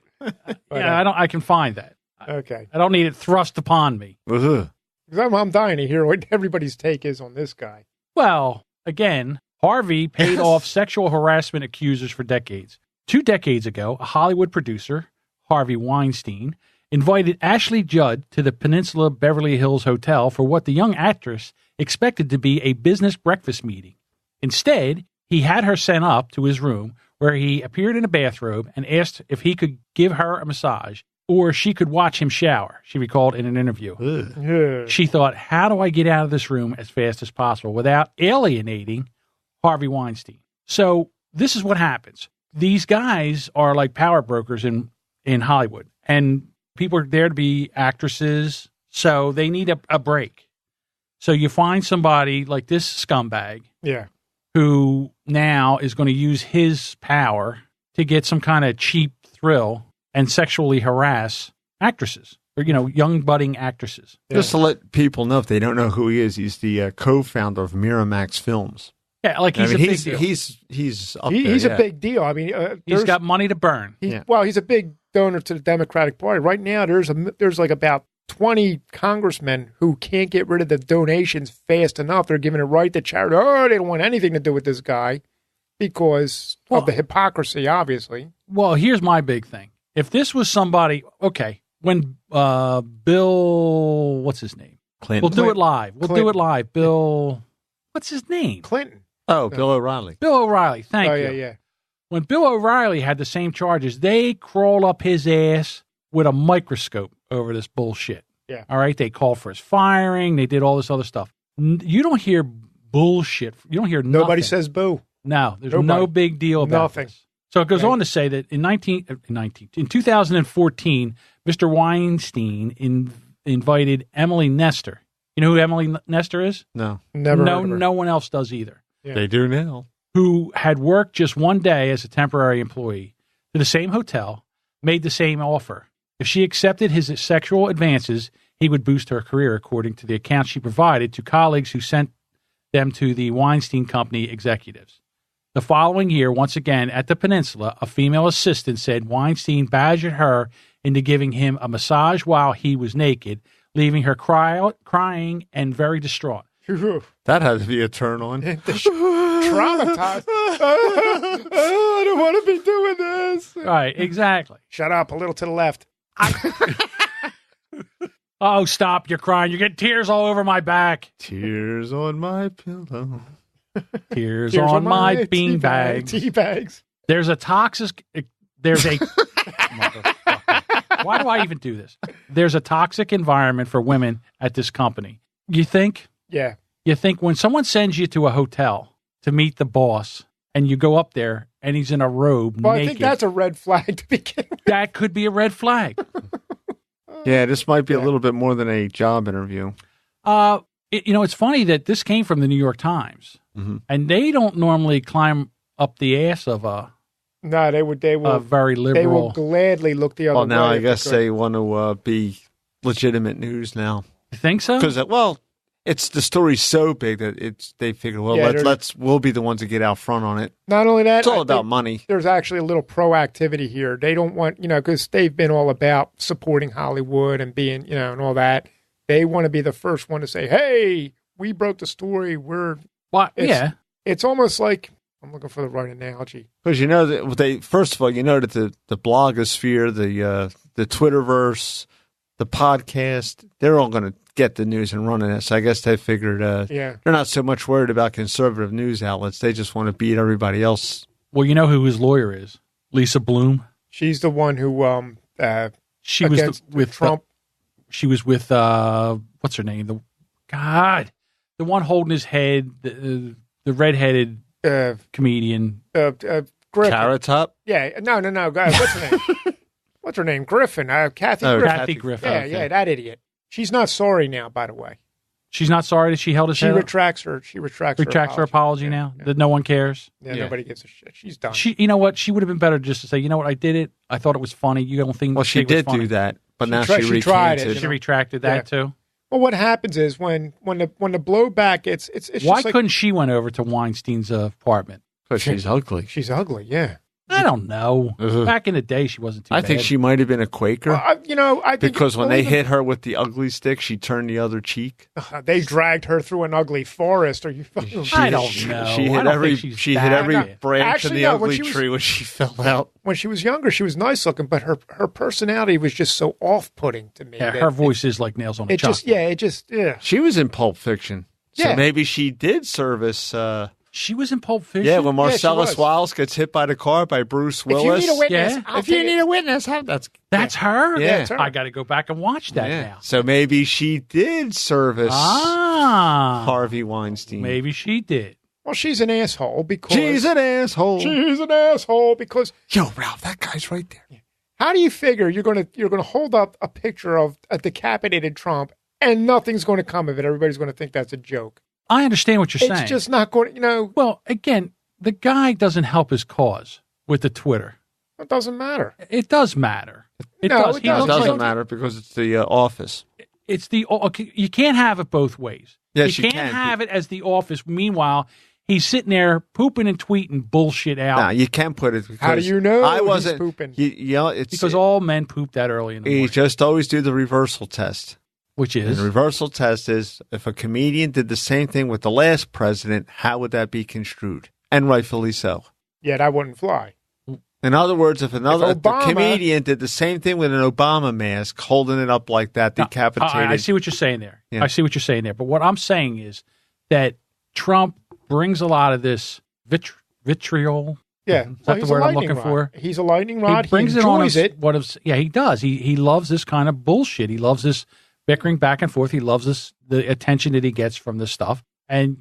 Yeah, I can find that. Okay, I don't need it thrust upon me. Ugh. 'Cause I'm dying to hear what everybody's take is on this guy. Well, again, Harvey paid off sexual harassment accusers for decades. 2 decades ago, a Hollywood producer, Harvey Weinstein, invited Ashley Judd to the Peninsula Beverly Hills Hotel for what the young actress expected to be a business breakfast meeting. Instead, he had her sent up to his room where he appeared in a bathrobe and asked if he could give her a massage or she could watch him shower, she recalled in an interview. Ugh. Yeah. She thought, how do I get out of this room as fast as possible without alienating Harvey Weinstein? So this is what happens. These guys are like power brokers in Hollywood, and people are there to be actresses, so they need a break. So you find somebody like this scumbag Yeah. who now is going to use his power to get some kind of cheap thrill and sexually harass actresses or, young budding actresses. Just to let people know if they don't know who he is, he's the co-founder of Miramax Films. Yeah, like he's a big deal. He's up there, He's yeah. a big deal. I mean, He's got money to burn. He's a big donor to the Democratic Party. Right now, there's like about 20 congressmen who can't get rid of the donations fast enough. They're giving it right to charity. Oh, they don't want anything to do with this guy because of the hypocrisy, obviously. Well, here's my big thing. If this was somebody, okay, when Bill, what's his name? Clinton. We'll do it live. We'll do Clinton. it live. Bill, what's his name? Clinton. Oh, Bill O'Reilly. Bill O'Reilly. Thank you. Yeah. When Bill O'Reilly had the same charges, they crawled up his ass with a microscope over this bullshit. Yeah. All right. They called for his firing. They did all this other stuff. You don't hear bullshit. You don't hear nothing. Nobody says boo. No, there's Nobody. no big deal about Nothing. this. So it goes Okay. on to say that in 2014, Mr. Weinstein invited Emily Nestor. You know who Emily Nestor is? No. Never heard of her. No one else does either. Yeah. They do now. Who had worked just one day as a temporary employee to the same hotel, made the same offer. If she accepted his sexual advances, he would boost her career, according to the account she provided to colleagues who sent them to the Weinstein Company executives. The following year, once again at the Peninsula, a female assistant said Weinstein badgered her into giving him a massage while he was naked, leaving her crying and very distraught. That had to be a turn on. Traumatized. I don't want to be doing this. Right, exactly. Shut up. A little to the left. Oh, stop. You're crying. You're getting tears all over my back. Tears on my pillow. Tears on my beanbag. Tea bags. There's a toxic. There's a. Why do I even do this? There's a toxic environment for women at this company. You think? Yeah. You think when someone sends you to a hotel to meet the boss and you go up there and he's in a robe Well, naked. I think that's a red flag to begin with. That could be a red flag. Yeah, this might be a little bit more than a job interview. It's funny that this came from the New York Times, and they don't normally climb up the ass of a very liberal. They will gladly look the other way. Well, now I guess they want to be legitimate news now. You think so? Because it's the story's so big that they figure, we'll be the ones to get out front on it. Not only that, it's all about money. There's actually a little proactivity here. They don't want, because they've been all about supporting Hollywood and being, and all that. They want to be the first one to say, "Hey, we broke the story. It's almost like I'm looking for the right analogy. Because that first of all, that the blogosphere, the Twitterverse, the podcast, they're all going to get the news and run it. So I guess they figured they're not so much worried about conservative news outlets. They just want to beat everybody else. Well, you know who his lawyer is? Lisa Bloom. She's the one who she was with Trump. She was with what's her name? The one holding his head, the redheaded comedian. Griffin. Carrot Top? Yeah. No. What's her name? What's her name? Griffin. Kathy Griffin. Kathy Griffin. Yeah, that idiot. She's not sorry now, by the way. She's not sorry that she held his head up? She retracts her apology now? Yeah. That no one cares? Yeah, nobody gives a shit. She's done. You know what? She would have been better just to say, you know what? I did it. I thought it was funny. You don't think she did do that, but now she tried it. She retracted that too? Well, what happens is when the blowback, it's why couldn't she went over to Weinstein's apartment? Because she's ugly. She's ugly, yeah. I don't know. Back in the day, she wasn't too bad. I think she might have been a Quaker. I think because when they hit her with the ugly stick, she turned the other cheek. They dragged her through an ugly forest. Are you fucking? I don't know. She hit every branch in the ugly tree when she fell out. When she was younger, she was nice looking, but her personality was just so off-putting to me. Yeah, her voice is like nails on a chalkboard. She was in Pulp Fiction, so maybe she did service. She was in Pulp Fiction? Yeah, when Marcellus Wallace gets hit by the car by Bruce Willis. If you need a witness, if you need a witness, that's her? Yeah. That's her. I got to go back and watch that now. So maybe she did service Harvey Weinstein. Maybe she did. Well, she's an asshole because... She's an asshole because... Yo, Ralph, that guy's right there. How do you figure you're going to hold up a picture of a decapitated Trump and nothing's going to come of it? Everybody's going to think that's a joke. I understand what you're saying. It's just not going to, Well, again, the guy doesn't help his cause with the Twitter. It doesn't matter. It does matter. It doesn't matter because it's the office. It's you can't have it both ways. Yes, you can't have it as the office. Meanwhile, he's sitting there pooping and tweeting bullshit out. No, you can't put it. How do you know I wasn't he's pooping? It's because all men poop that early in the morning. You just always do the reversal test. Which is? And the reversal test is if a comedian did the same thing with the last president, how would that be construed? And rightfully so. Yeah, that wouldn't fly. In other words, if the comedian did the same thing with an Obama mask, holding it up like that, decapitated. I see what you're saying there. Yeah. I see what you're saying there. But what I'm saying is that Trump brings a lot of this vitriol. Yeah, is that the word I'm looking for? He's a lightning rod. He brings he it on. He does. He loves this kind of bullshit. He loves this bickering back and forth. He loves the attention that he gets from this stuff. And,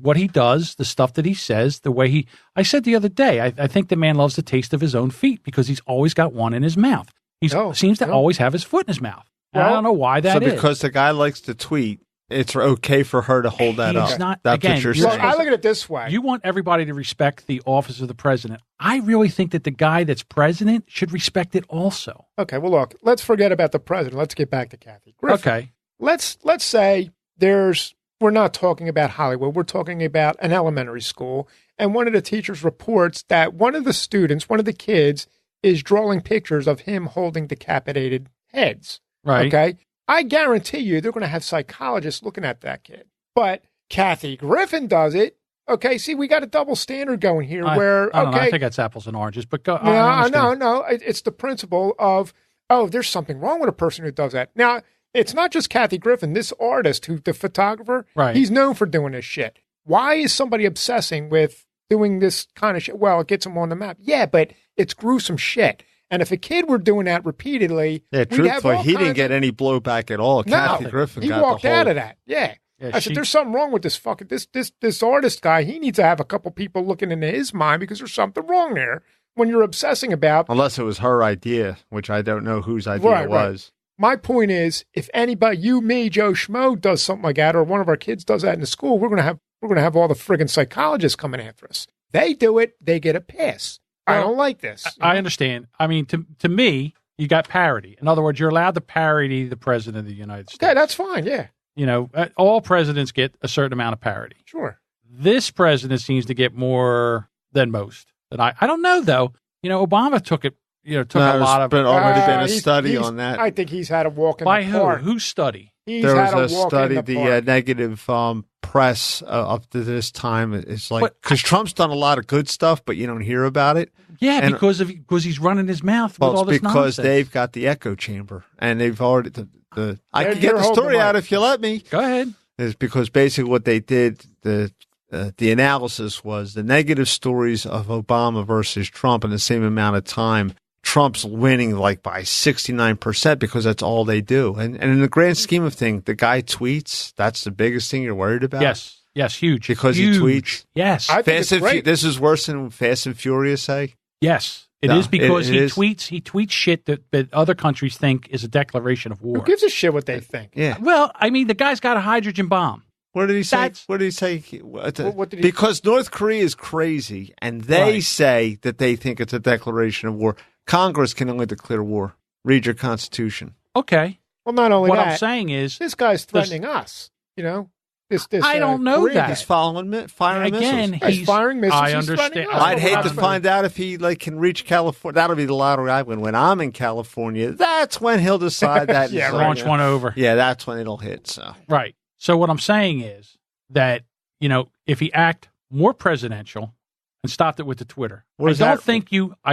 what he does, the stuff that he says, the way I said the other day, I think the man loves the taste of his own feet because he's always got one in his mouth. He seems to always have his foot in his mouth. Well, I don't know why that is. So because the guy likes to tweet, it's okay for her to hold that up. That's what you're saying. I look at it this way. You want everybody to respect the office of the president. I really think that the guy that's president should respect it also. Okay, well, look, let's forget about the president. Let's get back to Kathy Griffin. Okay. Let's say we're not talking about Hollywood. We're talking about an elementary school. And one of the teachers reports that one of the kids, is drawing pictures of him holding decapitated heads. Right. Okay. I guarantee you they're going to have psychologists looking at that kid. But Kathy Griffin does it. Okay, see, we got a double standard going here I don't know. I think that's apples and oranges. But go. No. It's the principle of, there's something wrong with a person who does that. Now, it's not just Kathy Griffin. This artist, the photographer, Right. he's known for doing this shit. Why is somebody obsessing with doing this kind of shit? Well, it gets them on the map. Yeah, but it's gruesome shit. And if a kid were doing that repeatedly, Yeah, truthfully, he didn't get any blowback at all. Kathy Griffin got walked the whole... out of that. Yeah. I said, there's something wrong with this fucking this artist guy. He needs to have a couple people looking into his mind because there's something wrong there when you're obsessing about. Unless it was her idea, which I don't know whose idea it was. Right. My point is, if anybody, you, me, Joe Schmo, does something like that, or one of our kids does that in the school, we're gonna have all the friggin' psychologists coming after us. They do it, they get a pass. Well, I don't like this. I understand. I mean, to me, you got parody. In other words, you're allowed to parody the president of the United States. Yeah, that's fine. Yeah. You know, all presidents get a certain amount of parody. Sure. This president seems to get more than most. And I don't know, though. You know, Obama took a lot of... There's already been a study on that. I think he's had a walk in By the who? park. Whose study? There was a study, the negative press up to this time. It's like, because Trump's done a lot of good stuff, but you don't hear about it. Yeah, and, because he's running his mouth with all this because nonsense. They've got the echo chamber, and they've already... I can get the story out if you let me. Go ahead. Is because basically what they did, the analysis was the negative stories of Obama versus Trump in the same amount of time. Trump's winning like by 69% because that's all they do. And in the grand scheme of things, the guy tweets. That's the biggest thing you're worried about. Yes, huge. Because huge. he tweets. Yes. I think it's great. This is worse than Fast and Furious say. Yes. It is because he tweets shit that other countries think is a declaration of war. Who gives a shit what they think? Yeah. Well, I mean, the guy's got a hydrogen bomb. What did he say? What did he say? Because North Korea is crazy, and they say that they think it's a declaration of war. Congress can only declare war. Read your Constitution. Okay. Well, not only what that. I'm saying is this guy's threatening us. You know. I don't know that. He's firing missiles. He's firing missiles. I understand. I'd hate to find out if he can reach California. That'll be the lottery I win. When I'm in California, that's when he'll decide that. Launch one over. Yeah, that's when it'll hit. So right. So what I'm saying is that if he act more presidential and stopped it with the Twitter, I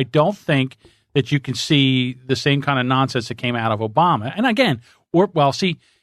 don't think that you can see the same kind of nonsense that came out of Obama. And again,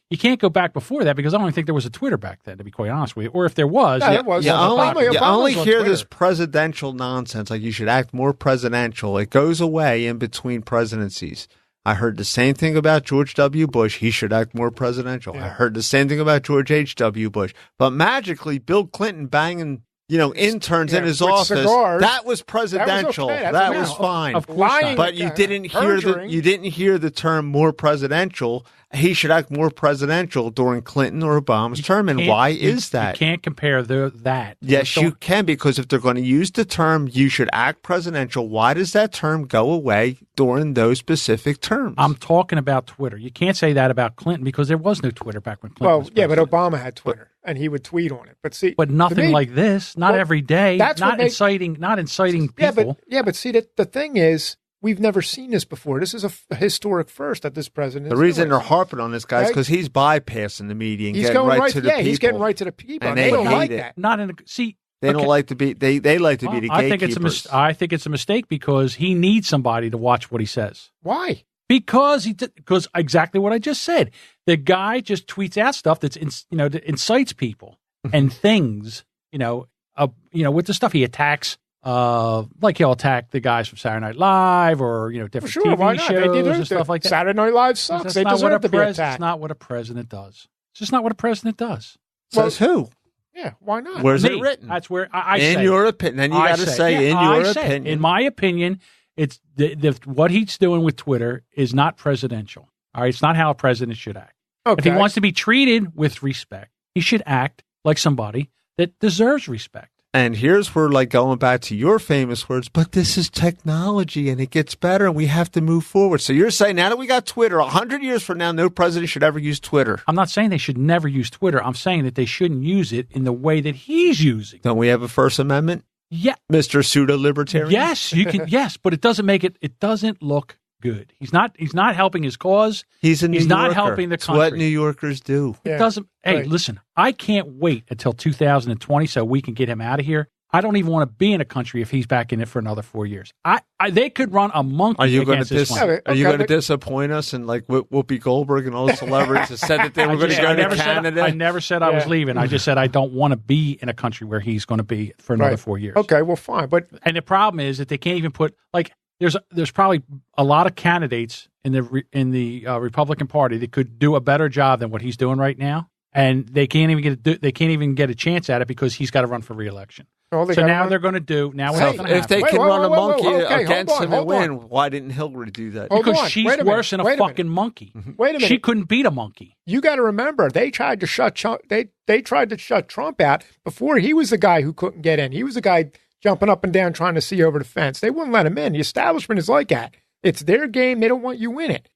you can't go back before that because I don't think there was a Twitter back then, to be quite honest with you. Or if there was, there was. You only hear this presidential nonsense, like you should act more presidential. It goes away in between presidencies. I heard the same thing about George W. Bush. He should act more presidential. Yeah. I heard the same thing about George H.W. Bush. But magically, Bill Clinton banging interns in his office. Cigars. That was presidential. That was fine. Of course not. But you didn't hear the term more presidential. He should act more presidential during Clinton or Obama's term. And why is that? You can't compare that. Yes, you can, because if they're going to use the term you should act presidential, why does that term go away during those specific terms? I'm talking about Twitter. You can't say that about Clinton because there was no Twitter back when Clinton was president. But Obama had Twitter and he would tweet on it. But nothing like this. Not every day. Not inciting people. But see, the thing is, we've never seen this before. This is a historic first that this president. The reason they're harping on this guy is because he's bypassing the media and getting right to the people. He's getting right to the people, and they don't like it. that. They don't like to be. They like to be the gatekeepers. I think it's a mistake because he needs somebody to watch what he says. Why? Because exactly what I just said. The guy just tweets out stuff that incites people and things. With the stuff he attacks. Like he'll attack the guys from Saturday Night Live or different TV shows and stuff like that. Saturday Night Live sucks. They deserve to be attacked. It's not what a president does. It's just not what a president does. Says who? Yeah, why not? Where's it written? That's where I say. In your opinion, then you got to say in your opinion. In my opinion, it's what he's doing with Twitter is not presidential. All right, it's not how a president should act. Okay. If he wants to be treated with respect, he should act like somebody that deserves respect. And here's where, going back to your famous words, but this is technology and it gets better and we have to move forward. So you're saying now that we got Twitter, 100 years from now, no president should ever use Twitter. I'm not saying they should never use Twitter. I'm saying that they shouldn't use it in the way that he's using. Don't we have a First Amendment? Yeah. Mr. Pseudo-Libertarian? Yes, you can. Yes, but it doesn't look good. He's not helping his cause. He's not helping the country. It's what New Yorkers do. It doesn't. Hey, listen, I can't wait until 2020 so we can get him out of here I don't even want to be in a country if he's back in it for another 4 years. They could run a monkey against this one. Are you going to disappoint us and like Whoopi Goldberg and all the celebrities that said that they were going to go to Canada? I never said I was leaving. I just said I don't want to be in a country where he's going to be for another 4 years. Okay, well, fine. And the problem is that they can't even put like there's probably a lot of candidates in the Republican Party that could do a better job than what he's doing right now, and they can't even get a chance at it because he's got to run for re-election. So now they're going to do now. If they can run a monkey against him and win, why didn't Hillary do that? Because she's worse than a fucking monkey. Wait a minute, she couldn't beat a monkey. You got to remember, they tried to shut Trump out before he was the guy who couldn't get in. He was the guy jumping up and down trying to see over the fence. They wouldn't let him in. The establishment is like that. It's their game. They don't want you in it.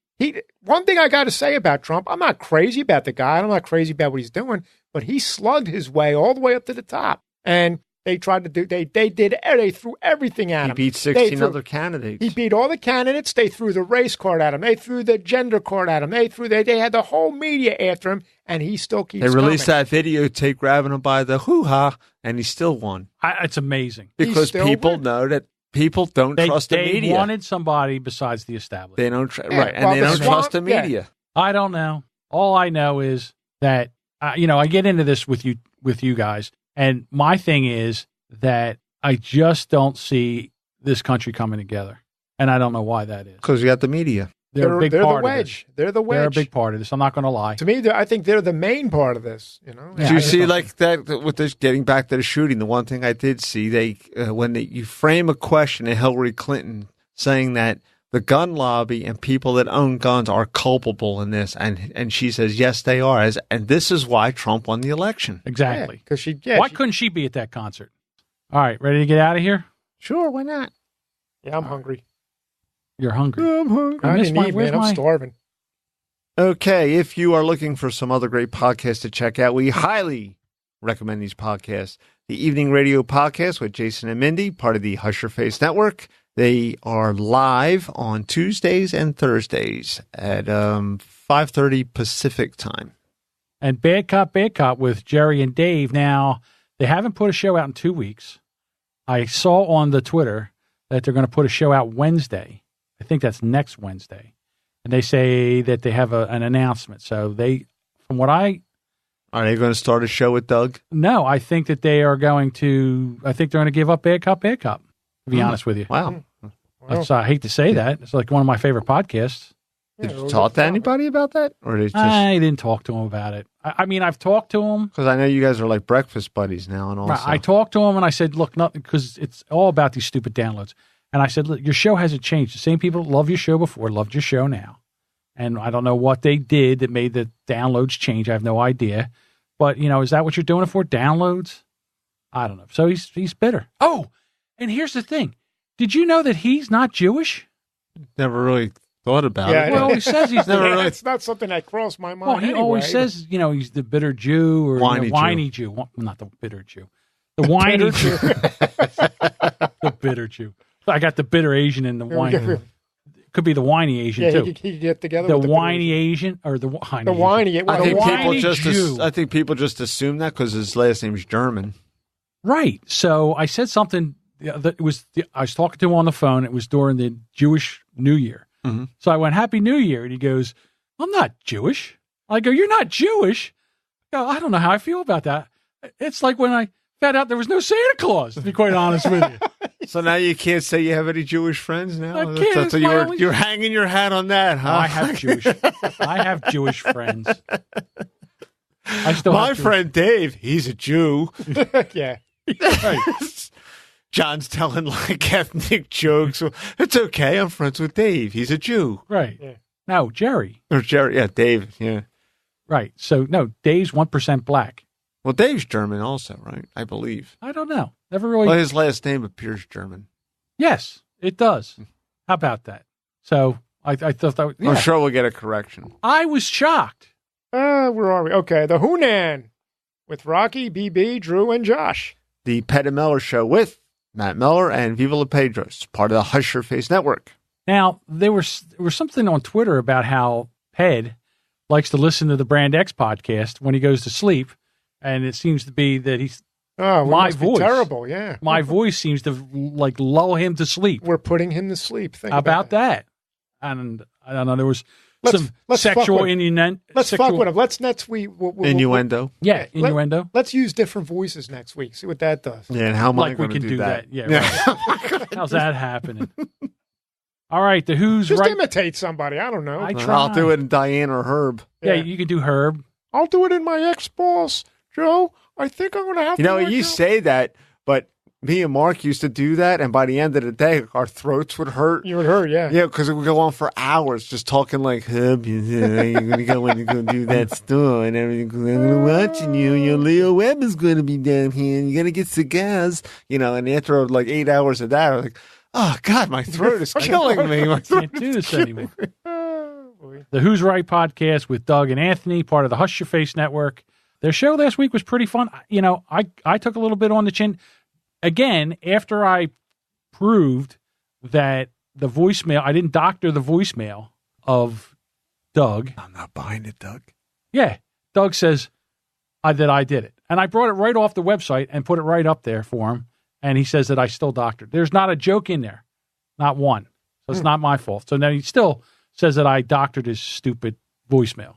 One thing I got to say about Trump, I'm not crazy about the guy. I'm not crazy about what he's doing, but he slugged his way all the way up to the top. And they tried to do, they threw everything at him. He beat 16 other candidates. He beat all the candidates. They threw the race card at him. They threw the gender card at him. They had the whole media after him, and he still keeps They released that videotape grabbing him by the hoo-ha, and he still won. It's amazing. Because people know that people don't trust the media. They wanted somebody besides the establishment. They don't, they don't trust the media. I don't know. All I know is that, I get into this with you guys. And my thing is that I just don't see this country coming together. And I don't know why that is. Because you got the media. They're a big part of this. They're the wedge. They're a big part of this. I'm not going to lie. To me, I think they're the main part of this. Did you see like that with this? Getting back to the shooting, the one thing I did see, you frame a question to Hillary Clinton saying that the gun lobby and people that own guns are culpable in this, and she says yes, they are, and this is why Trump won the election. Exactly. Because why couldn't she be at that concert? All right, ready to get out of here? Sure, why not? Yeah, I'm hungry. You're hungry. I'm hungry. I didn't eat, man. I'm starving. Okay, if you are looking for some other great podcasts to check out, we highly recommend these podcasts. The Evening Radio Podcast with Jason and Mindy, part of the Hush Your Face Network. They are live on Tuesdays and Thursdays at 5:30 Pacific time. And Bad Cop with Jerry and Dave. Now, they haven't put a show out in 2 weeks. I saw on the Twitter that they're going to put a show out Wednesday. I think that's next Wednesday. And they say that they have an announcement. So from what Are they going to start a show with Doug? No, I think that they are going to give up Bad Cop, to be honest with you. Wow. I hate to say that. It's like one of my favorite podcasts. Did you talk to anybody about that? Or I didn't talk to him about it. I mean, I've talked to him. Because I know you guys are like breakfast buddies now. And all. I talked to him and I said, look, because it's all about these stupid downloads. And I said, look, your show hasn't changed. The same people that love your show before loved your show now. And I don't know what they did that made the downloads change. I have no idea. But, is that what you're doing it for? Downloads? I don't know. So he's bitter. Oh, and here's the thing. Did you know that he's not Jewish? Never really thought about it. Well, he says he's never really. It's not something that crossed my mind. Well, he always says, he's the bitter Jew or whiny Jew. Well, not the bitter Jew. The whiny Jew. The bitter Jew. I got the bitter Asian and the whiny. Could be the whiny Asian too. He could get together the with whiny Asian or the whiny. The whiny. Asian. I think people just assume that because his last name is German. Right. So I said something. I was talking to him on the phone. It was during the Jewish New Year. Mm-hmm. So I went, Happy New Year. And he goes, I'm not Jewish. I go, you're not Jewish? I go, I don't know how I feel about that. It's like when I found out there was no Santa Claus, to be quite honest with you. So now you can't say you have any Jewish friends now? I can't. So you're hanging your hat on that, huh? I have Jewish friends. My friend Dave, he's a Jew. Yeah. Right. John's telling like ethnic jokes. It's okay. I'm friends with Dave. He's a Jew. Right. Yeah. No, Jerry. Or Jerry. Yeah, Dave. Yeah. Right. So, no, Dave's 1% black. Well, Dave's German also, right? I believe. I don't know. Never really. Well, his last name appears German. Yes, it does. How about that? So, I thought that. Yeah. I'm sure we'll get a correction. I was shocked. Where are we? Okay, the Hunan with Rocky, BB, Drew, and Josh. The Ped and Miller Show with Matt Miller and Viva La Pedros, part of the Hush Your Face Network. Now, there was something on Twitter about how Ped likes to listen to the Brand X podcast when he goes to sleep, and it seems to be that he's Oh, my must voice. be terrible, yeah. My voice seems to like lull him to sleep. We're putting him to sleep. Think How about that? And I don't know, there was some let's sexual innuendo. Let's fuck with him. Let's next week. Innuendo. Yeah, innuendo. Let's use different voices next week. See what that does. Yeah, and how am I Like we going to can do that. Yeah. Right. How's that happening? All right, the Who's Just right. imitate somebody. I don't know. I try. I'll do it in Diane or Herb. Yeah, you can do Herb. I'll do it in my ex-boss, Joe. I think I'm going to have to. You know, you say that, but me and Mark used to do that, and by the end of the day, our throats would hurt. You would hurt, yeah. Yeah, because it would go on for hours just talking like, Hub, you're going to go and go do that store and everything. I'm going to watching you. Your Leo Webb is going to be down here, and you're going to get cigars. You know, and after like 8 hours of that, I'm like, oh, God, my throat is killing me. My Can't do this anymore. The Who's Right podcast with Doug and Anthony, part of the Hush Your Face Network. Their show last week was pretty fun. You know, I took a little bit on the chin. Again, after I proved that the voicemail, I didn't doctor the voicemail of Doug. I'm not buying it, Doug. Yeah. Doug says that I did it. And I brought it right off the website and put it right up there for him. And he says that I still doctored. There's not a joke in there. Not one. So it's not my fault. So now he still says that I doctored his stupid voicemail.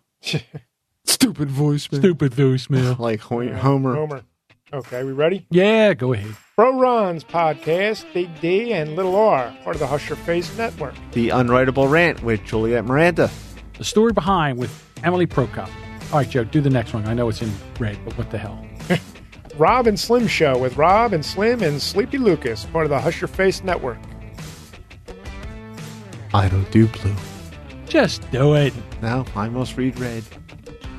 Stupid voicemail. Stupid voicemail. Like Homer. Okay, we ready? Yeah, go ahead. Bro Ron's podcast, Big D and Little R, part of the Hush Your Face Network. The Unwritable Rant with Juliet Miranda. The Story Behind with Emily Prokop. All right, Joe, do the next one. I know it's in red, but what the hell? Rob and Slim Show with Rob and Slim and Sleepy Lucas, part of the Hush Your Face Network. I don't do blue. Just do it. No, I must read red.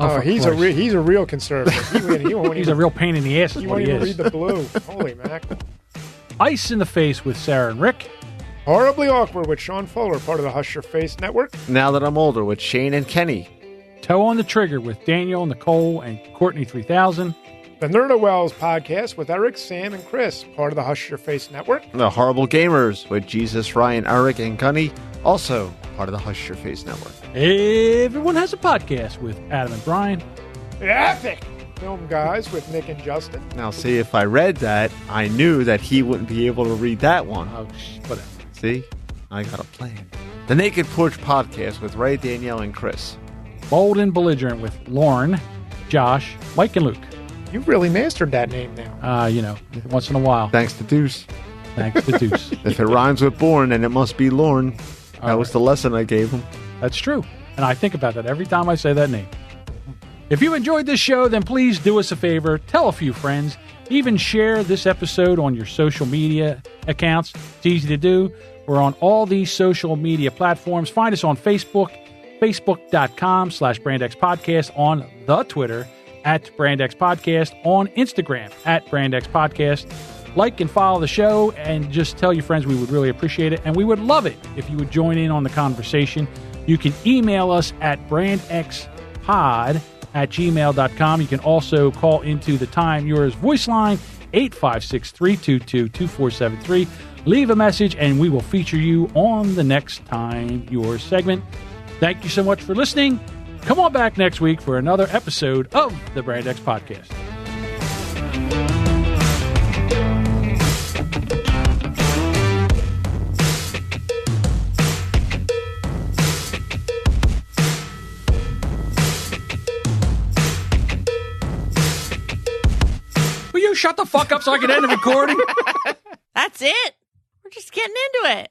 Oh, he's a real conservative. He's a real pain in the ass. He won't even read the blue. Holy mac. Ice in the Face with Sarah and Rick. Horribly Awkward with Sean Fuller, part of the Hush Your Face Network. Now That I'm Older with Shane and Kenny. Toe on the Trigger with Daniel, Nicole, and Courtney 3000. The Nerda Wells podcast with Eric, Sam, and Chris, part of the Hush Your Face Network. The Horrible Gamers with Jesus, Ryan, Eric, and Gunny, also part of the Hush Your Face Network. Everyone Has a Podcast with Adam and Brian. The Epic Film Guys with Nick and Justin. Now, see, if I read that, I knew that he wouldn't be able to read that one. Oh, whatever. See? I got a plan. The Naked Porch podcast with Ray, Danielle, and Chris. Bold and Belligerent with Lauren, Josh, Mike, and Luke. You've really mastered that name now. You know, once in a while. Thanks to Deuce. Thanks to Deuce. If it rhymes with born, then it must be Lorne. That was the lesson I gave him. That's true. And I think about that every time I say that name. If you enjoyed this show, then please do us a favor. Tell a few friends. Even share this episode on your social media accounts. It's easy to do. We're on all these social media platforms. Find us on Facebook, facebook.com/BrandXPodcast, on the Twitter, @BrandXPodcast, on Instagram, @BrandXPodcast. Like and follow the show and just tell your friends. We would really appreciate it. And we would love it if you would join in on the conversation. You can email us at brandxpod@gmail.com. You can also call into the Time Yours voice line, 856-322-2473. Leave a message and we will feature you on the next Time Yours segment. Thank you so much for listening. Come on back next week for another episode of the Brand X Podcast. Will you shut the fuck up so I can end the recording? That's it. We're just getting into it.